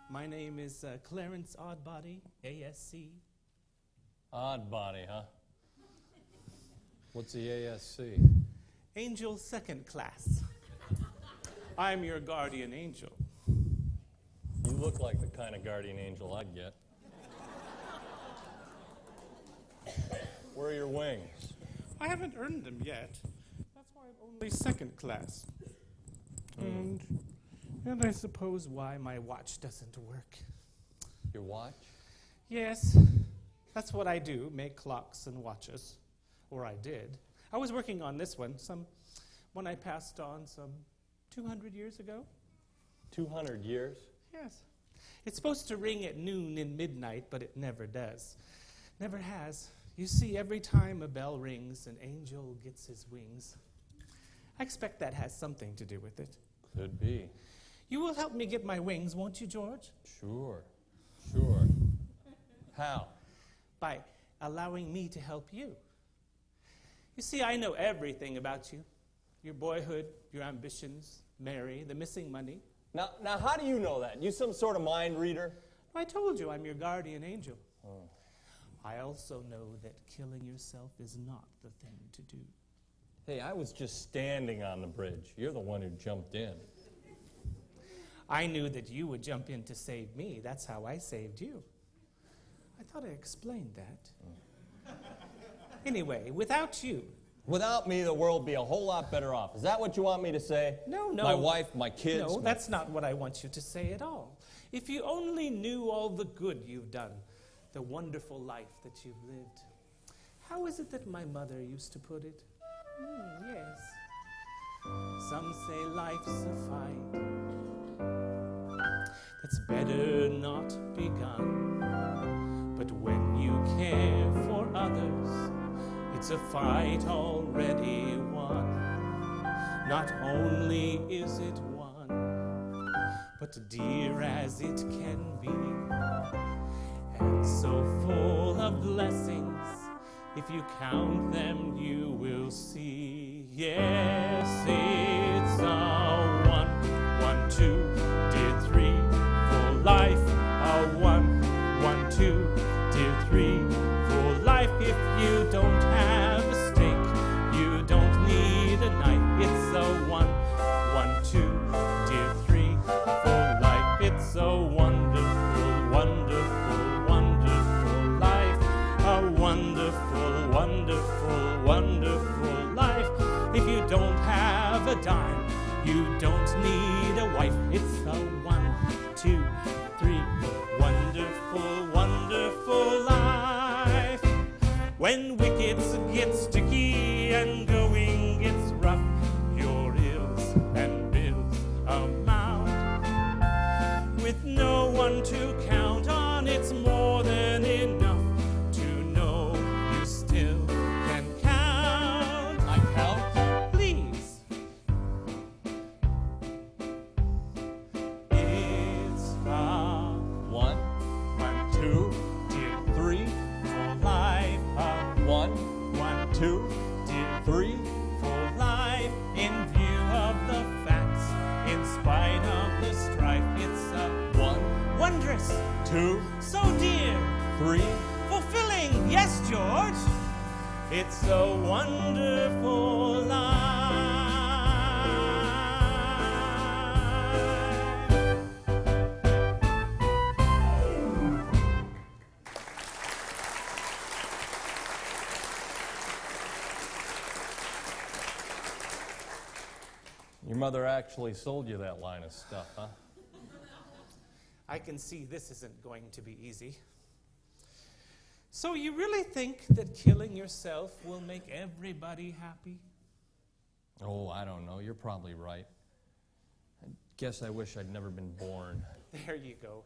My name is Clarence Oddbody, ASC. Oddbody, huh? What's the ASC? Angel Second Class. I'm your guardian angel. You look like the kind of guardian angel I'd get. Where are your wings? I haven't earned them yet. That's why I'm only second class. And I suppose why my watch doesn't work. Your watch? Yes, that's what I do, make clocks and watches. Or I did. I was working on this one, one I passed on some 200 years ago. 200 years? Yes. It's supposed to ring at noon and midnight, but it never does. Never has. You see, every time a bell rings, an angel gets his wings. I expect that has something to do with it. Could be. You will help me get my wings, won't you, George? Sure. How? By allowing me to help you. You see, I know everything about you. Your boyhood, your ambitions, Mary, the missing money. Now, how do you know that? You some sort of mind reader? I told you I'm your guardian angel. Oh. I also know that killing yourself is not the thing to do. Hey, I was just standing on the bridge. You're the one who jumped in. I knew that you would jump in to save me. That's how I saved you. I thought I explained that. Anyway, without you. Without me, the world would be a whole lot better off. Is that what you want me to say? No. My wife, my kids? No, that's not what I want you to say at all. If you only knew all the good you've done, the wonderful life that you've lived. How is it that my mother used to put it? Yes. Some say life's a fight that's better not begun. But when you care for others, it's a fight already won. Not only is it won, but dear as it can be, and so full of blessings If you count them, you will see. Yes, it's a 1, 1, 2, dear 3 for life. A 1, 1, 2, dear 3 for life. If you don't have a stake, you don't need a knife. It's a 1, 1, 2, dear 3 for life. It's a wonderful, wonderful, wonderful life. A wonderful, wonderful, wonderful life. If you don't have a dime, you don't need a wife. It's a 1, 2, 3, wonderful, wonderful life. When wickets get sticky and going gets rough, your ills and bills amount. With no one to count on, it's more than enough to know you still can count. I count. Please. It's a 1, 1, 2, dear 3, for life. A 1, 1, 2, dear 3. for life. In view of the facts, in spite of the strife, it's a 1, wondrous, 2, so dear, 3. fulfilling. Yes, George. It's a wonderful life. Your mother actually sold you that line of stuff, huh? I can see this isn't going to be easy. So you really think that killing yourself will make everybody happy? Oh, I don't know. You're probably right. I guess I wish I'd never been born. There you go.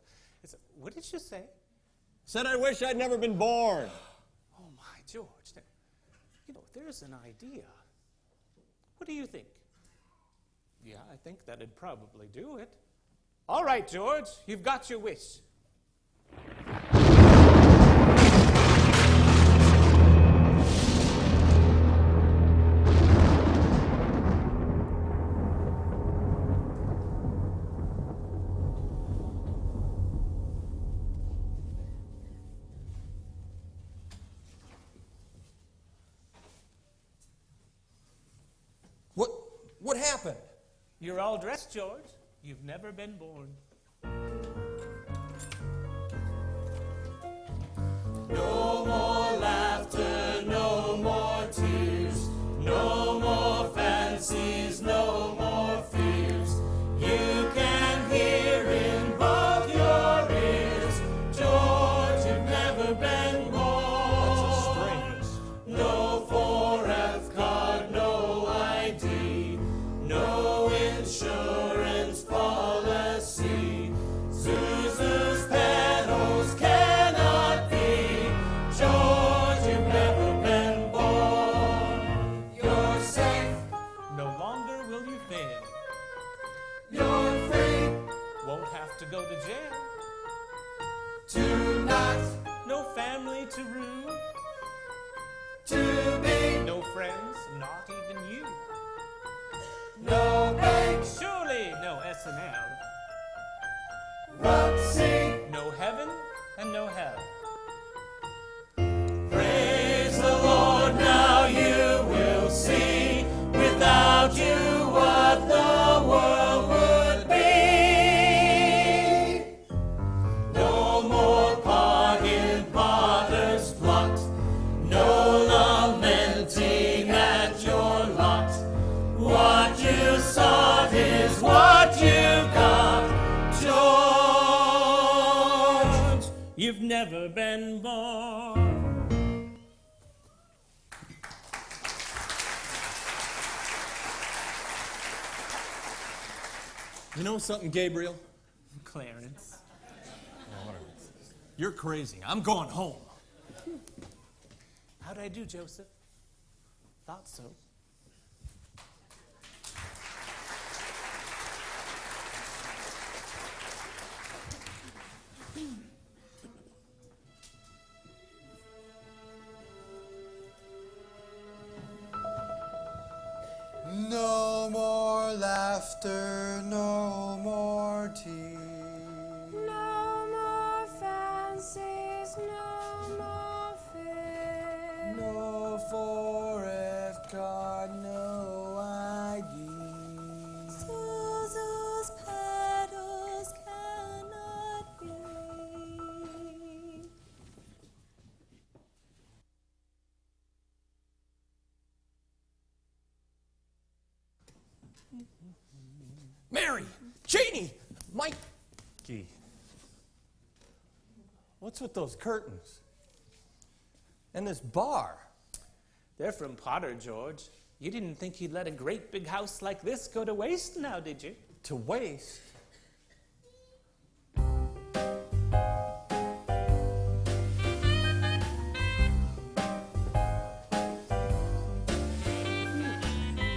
What did you say? Said I wish I'd never been born. Oh, my, George. There's an idea. What do you think? Yeah, I think that'd probably do it. All right, George, you've got your wish. What happened? You're all dressed, George. You've never been born. No more laughter, no more tears, no more fancies, no more fears. You can hear in both your ears, George, you've never been born. That's strange. No 4F card, no ID, no insurance policy. Zuzu's pedals cannot be. George, you've never been born. You're safe. No longer will you fail. You're free. Won't have to go to jail. Tonight. No family to rue. To be. No friends, not even you. No bank. Surely no SNL. Roxy. No heaven and no hell. Praise the Lord, now you will see. Without you, what the world would be. No more part in Potter's plot. No lamenting at your lot. What you sought is what you got. George, You've never been born. You know something, Gabriel? Clarence. You're crazy. I'm going home. How'd I do, Joseph? Thought so. laughter, no more tears. No more fancies, no more fear. No 4F card, no ID. Suzu's petals cannot be. Mary! Janie! Mikey! What's with those curtains? And this bar? They're from Potter, George. You didn't think he'd let a great big house like this go to waste now, did you? To waste?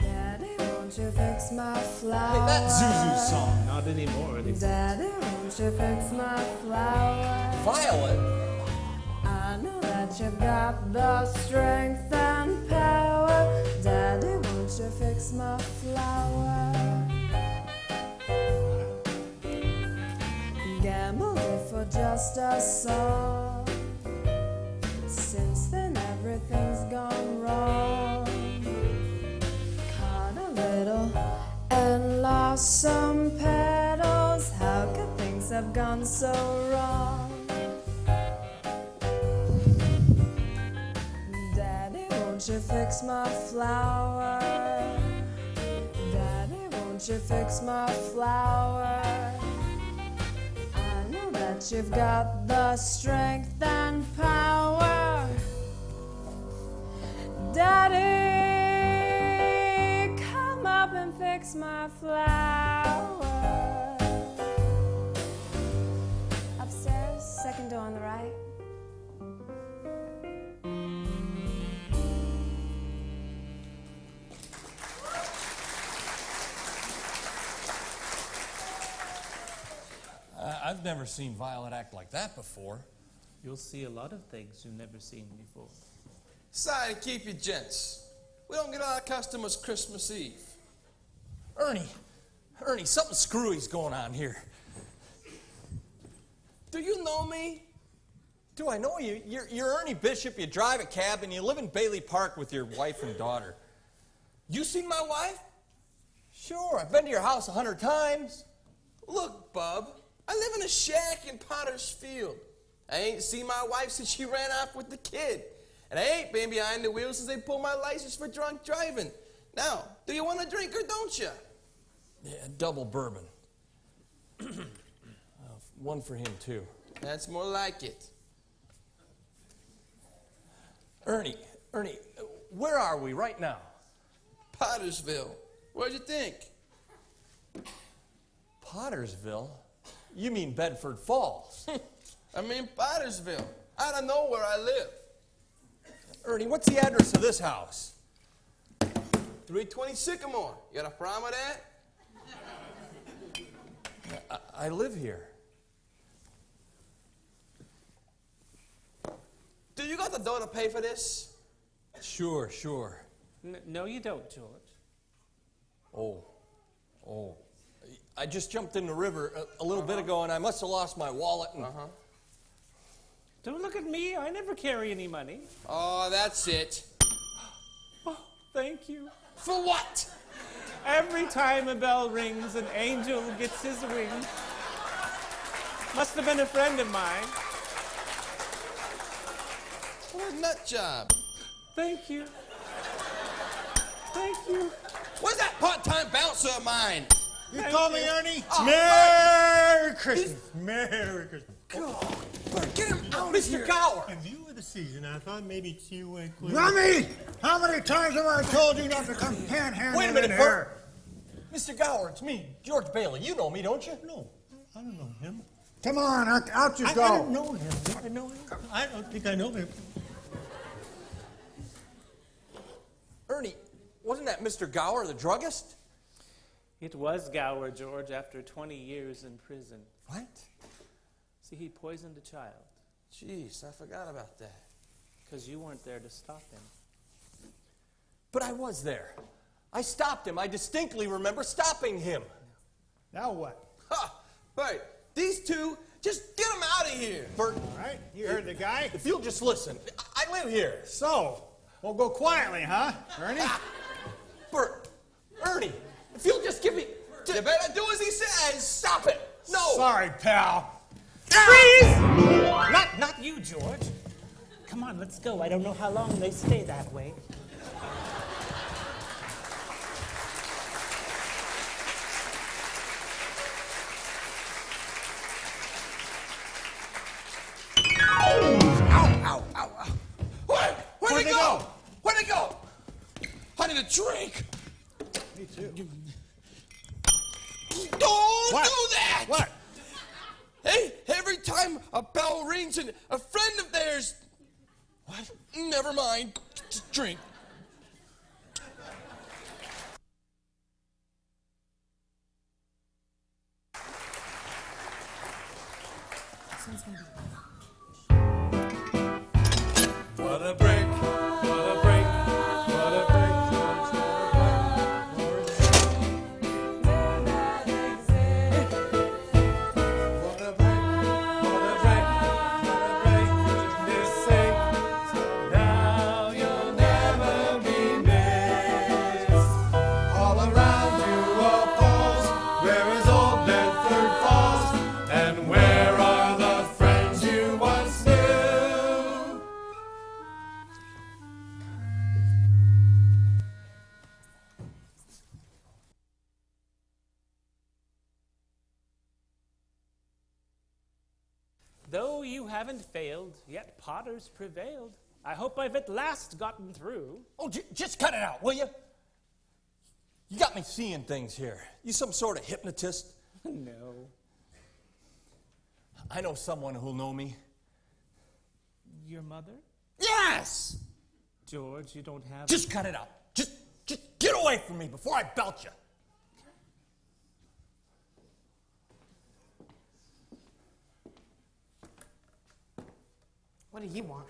Daddy, won't you fix my flower? Hey, that's Zuzu's song. Not anymore. Daddy, won't you fix my flower? Violet? I know that you've got the strength and power. Daddy, won't you fix my flower? Gambled it for just a song. Since then, everything's gone wrong. Caught a little and lost some petals. How could things have gone so wrong? Daddy, won't you fix my flower? Daddy, won't you fix my flower? I know that you've got the strength and power. Daddy, come up and fix my flower. Upstairs, second door on the right. I've never seen Violet act like that before. You'll see a lot of things you've never seen before. Sorry to keep you gents. We don't get a lot of customers Christmas Eve. Ernie, something screwy's going on here. Do you know me? Do I know you? You're Ernie Bishop, you drive a cab, and you live in Bailey Park with your wife and daughter. You seen my wife? Sure, I've been to your house 100 times. Look, Bub, I live in a shack in Potter's Field. I ain't seen my wife since she ran off with the kid. And I ain't been behind the wheel since they pulled my license for drunk driving. Now, do you want a drink or don't you? Yeah, double bourbon. One for him, too. That's more like it. Ernie, where are we right now? Pottersville. Where'd you think? Pottersville? You mean Bedford Falls? I mean Pottersville. I don't know where I live. Ernie, what's the address of this house? 320 Sycamore. You got a problem with that? I live here. Do you got the dough to pay for this? Sure. No, you don't, George. Oh. I just jumped in the river a little bit ago, and I must have lost my wallet. And... Don't look at me. I never carry any money. Oh, that's it. Oh, thank you. For what? Every time a bell rings, an angel gets his wings. Must have been a friend of mine. What a nut job. Thank you. Where's that part-time bouncer of mine? You call me Ernie? Oh, Merry Christmas. Merry Christmas. God, get him out Mr. here. Gower. In view of the season, I thought maybe you would... Rummy! How many times have I told you not to come panhandling Wait a minute, in Bert. here? Mr. Gower, it's me, George Bailey. You know me, don't you? No, I don't know him. Come on, out you go. I don't know him. I know him. I don't think I know him. Ernie, wasn't that Mr. Gower, the druggist? It was Gower, George, after 20 years in prison. What? See, he poisoned a child. Jeez, I forgot about that. Because you weren't there to stop him. But I was there. I stopped him. I distinctly remember stopping him. Now what? Ha! Right. These two, just get them out of here. Bert, All right, you heard the guy. if you'll just listen. I live here. So, we'll go quietly, huh, Ernie? Bert, Ernie, if you'll just give me... You better do as he says. Stop it. No. Sorry, pal. Freeze! Not you, George. Come on, let's go. I don't know how long they stay that way. Ow, ow, ow. Where'd they go? Where'd they go? I need a drink. Me too. Don't What? do that! What? Hey, every time a bell rings and a friend of theirs... What? Never mind. Just drink. What a break, what a break, what a break, George, what a break, what a break, what a break, goodness sake, now you'll never be missed. All around you are falls, where is old Bedford Falls, and where are the friends you once knew? Though you haven't failed, yet Potter's prevailed. I hope I've at last gotten through. Oh, just cut it out, will you? You got me seeing things here. You some sort of hypnotist? No. I know someone who'll know me. Your mother? Yes! George, you don't have... Just cut it out. Just get away from me before I belt you. What do you want?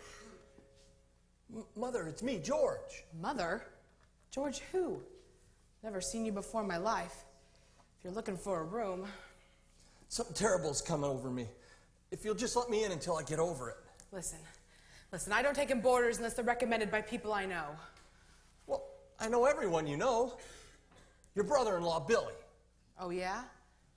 Mother, it's me, George. Mother? George who? Never seen you before in my life. If you're looking for a room... Something terrible's come over me. If you'll just let me in until I get over it. Listen, I don't take in boarders unless they're recommended by people I know. Well, I know everyone you know. Your brother-in-law, Billy. Oh, yeah?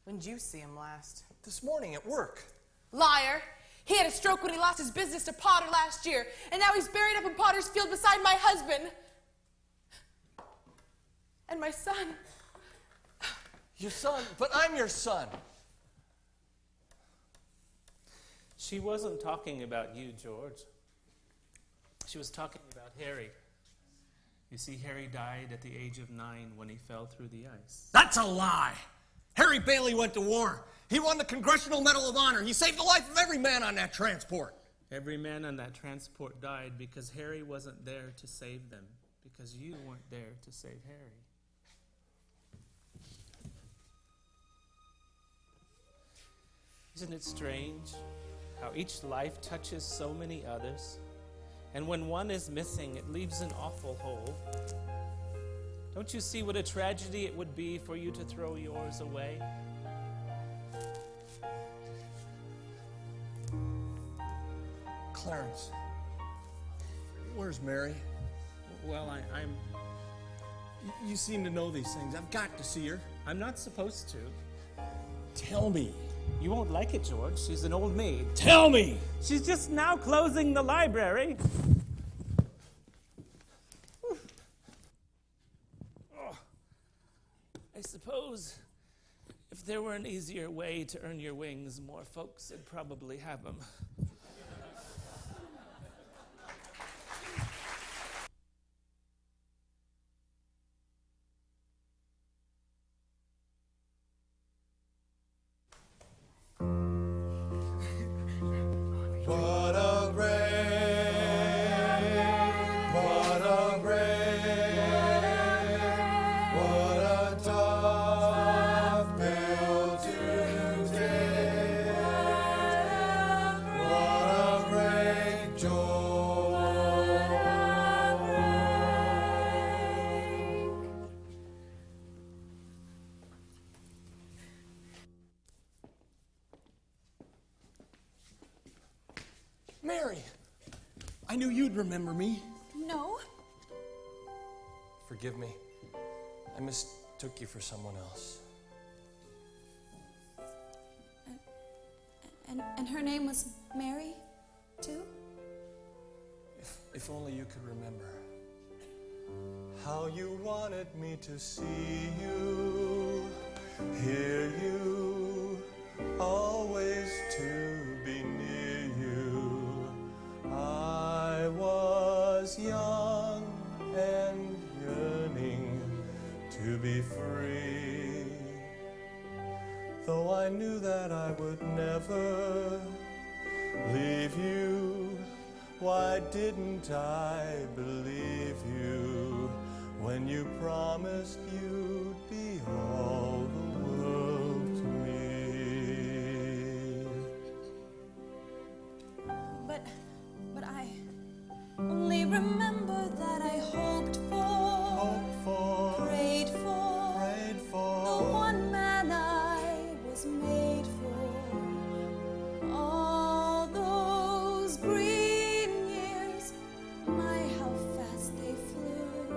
When'd you see him last? This morning at work. Liar! He had a stroke when he lost his business to Potter last year, and now he's buried up in Potter's field beside my husband. And my son. Your son? But I'm your son. She wasn't talking about you, George. She was talking about Harry. You see, Harry died at the age of 9 when he fell through the ice. That's a lie. Harry Bailey went to war. He won the Congressional Medal of Honor. He saved the life of every man on that transport. Every man on that transport died because Harry wasn't there to save them, because you weren't there to save Harry. Isn't it strange how each life touches so many others, and when one is missing, it leaves an awful hole? Don't you see what a tragedy it would be for you to throw yours away? Clarence, where's Mary? Well, I'm... You seem to know these things. I've got to see her. I'm not supposed to. Tell me. You won't like it, George. She's an old maid. Tell me! She's just now closing the library. Oh, I suppose if there were an easier way to earn your wings, more folks would probably have them. What a break, what a break, what a tough pill to take, Mary, I knew you'd remember me. No. Forgive me. I mistook you for someone else. And her name was Mary, too? If only you could remember. How you wanted me to see you, hear you, always to be near you. I was young and yearning to be free, though I knew that I would never leave you. Why didn't I believe you when you promised you'd be all the world to me? But I only remember that I hoped for, prayed for, the one man I was made for. All those green years, my how fast they flew.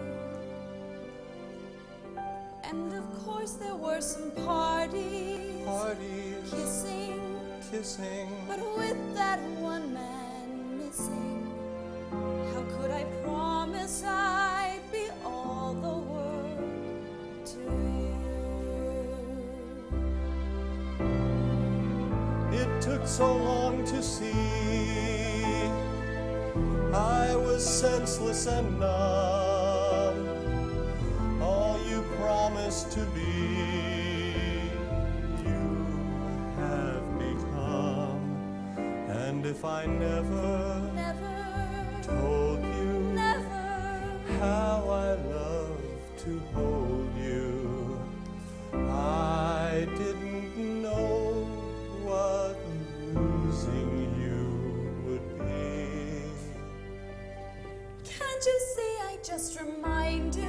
And of course there were some parties, kissing, but with that one man missing, how could I promise I'd be all the world to you? It took so long to see. I was senseless and numb. All you promised to be, you have become. And if I never told you how I love to hold you, I didn't know what losing you would be. Can't you see I just remind you?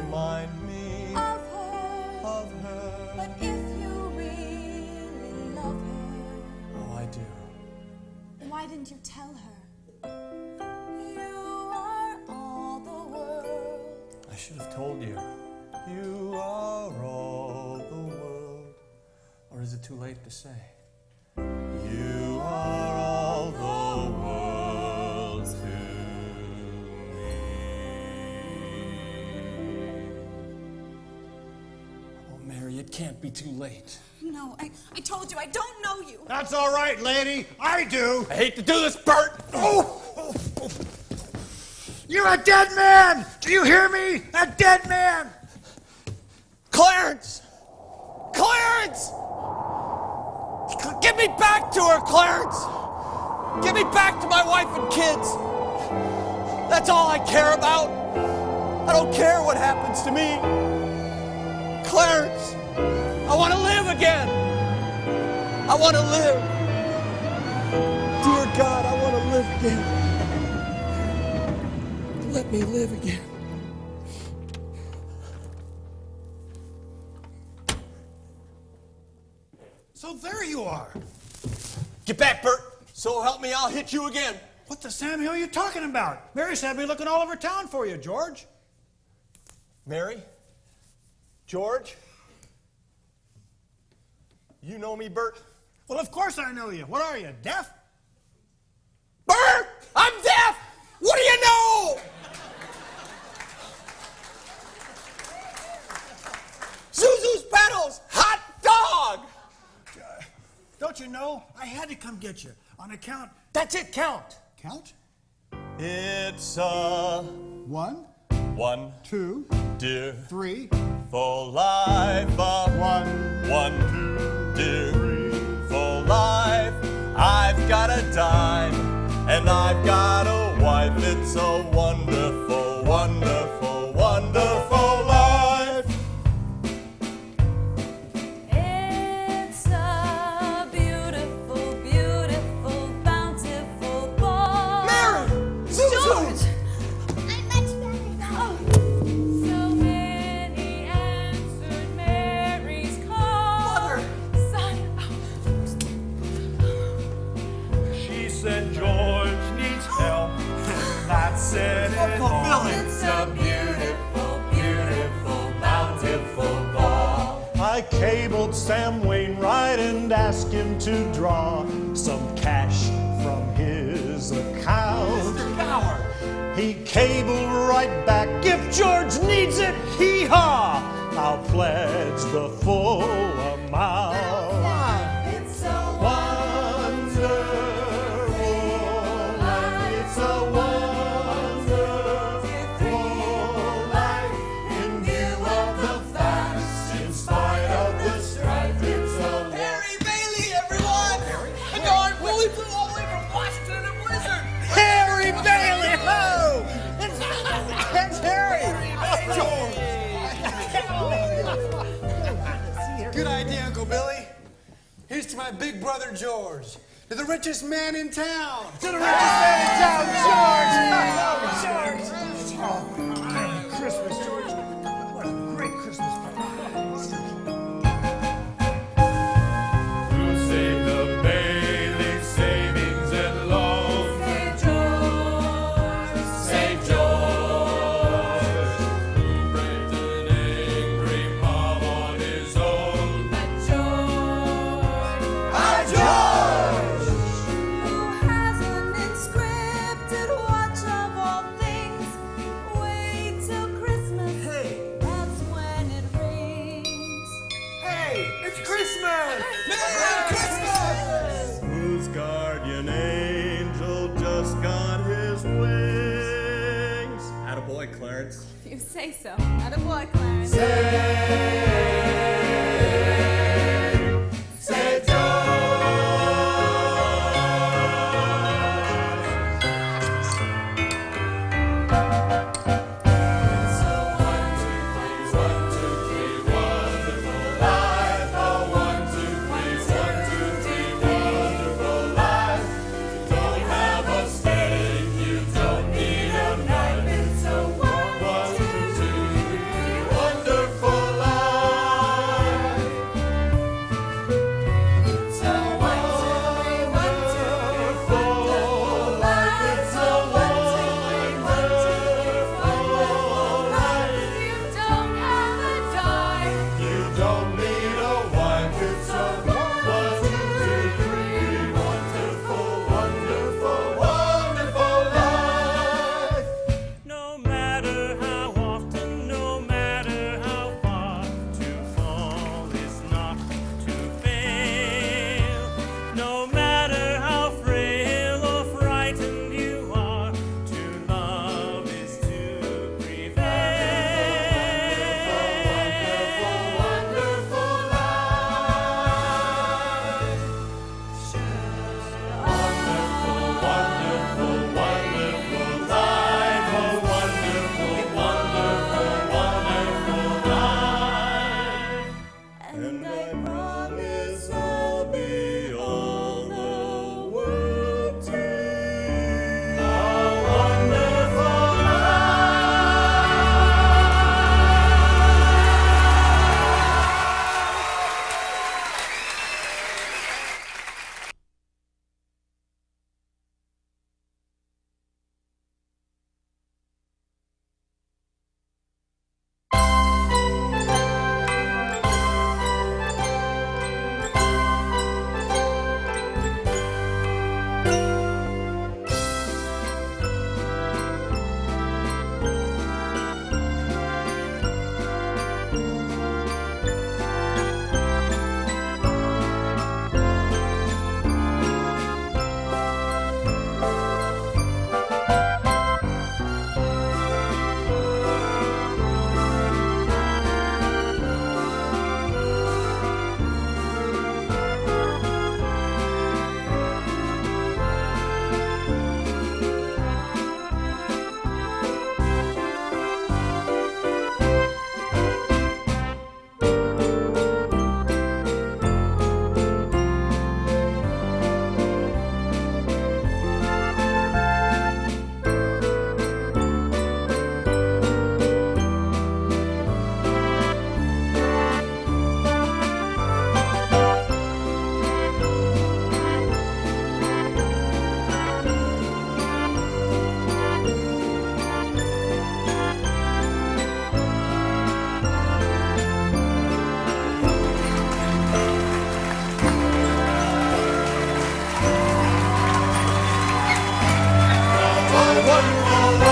Remind me of her. But if you really love her, oh, I do. then why didn't you tell her? You are all the world. I should have told you. You are all the world. Or is it too late to say? You are all the world to me. Oh, Mary, it can't be too late. No, I told you, I don't know you. That's all right, lady. I do. I hate to do this, Bert. Oh! You're a dead man! Do you hear me? A dead man! Clarence! Clarence! Get me back to her, Clarence! Get me back to my wife and kids! That's all I care about! I don't care what happens to me! Clarence! I want to live again! I want to live! Dear God, I want to live again! Let me live again. So there you are. Get back, Bert. So help me, I'll hit you again. What the Sam Hill are you talking about? Mary's had me looking all over town for you, George. Mary? George? You know me, Bert? Well, of course I know you. What are you, deaf? Bert! I'm deaf! What do you know? Zuzu's pedals! Hot dog! Don't you know? I had to come get you on account. That's it, count. Count? It's one, 1, 2, dear, 3, for life. 1, 2, dear, 3, for life. I've got a dime and I've got a wife. It's a wonderful, wonderful, wonderful life. It's a beautiful, beautiful, bountiful boy. Mary! George! I'm much better. Oh. So many answered Mary's call. Mother! Son. She said, George, I cabled Sam Wainwright and asked him to draw some cash from his account. Mr. Gower. He cabled right back, if George needs it, hee-haw, I'll pledge the full amount. It's a Wonderful life, it's a wonderful life. In view of the facts, in spite of the strife, it's a Harry Bailey, everyone! The darn fool, he flew all the way from Washington in a blizzard! Harry Bailey! Ho! It's Harry! Good idea, Uncle Billy. Here's to my big brother George, to the richest man in town. To the richest man in town, George! George! Oh, Merry Christmas, George. What a great Christmas Who saved the Bailey savings and loans? Save George. Who braved an angry mob on his own? Hi, George! Who has an inscripted watch of all things? Wait till Christmas. Hey. That's when it rings. Hey, it's Christmas! Merry Christmas! Whose guardian angel just got his wings? Attaboy, Clarence. You say so. Attaboy, Clarence. Say George! It's a 1, 2, 3, wonderful life. A 1, 2, 3, wonderful life. You don't have a stake, you don't need a knife. It's a 1, 2, 3, wonderful life. wonderful life.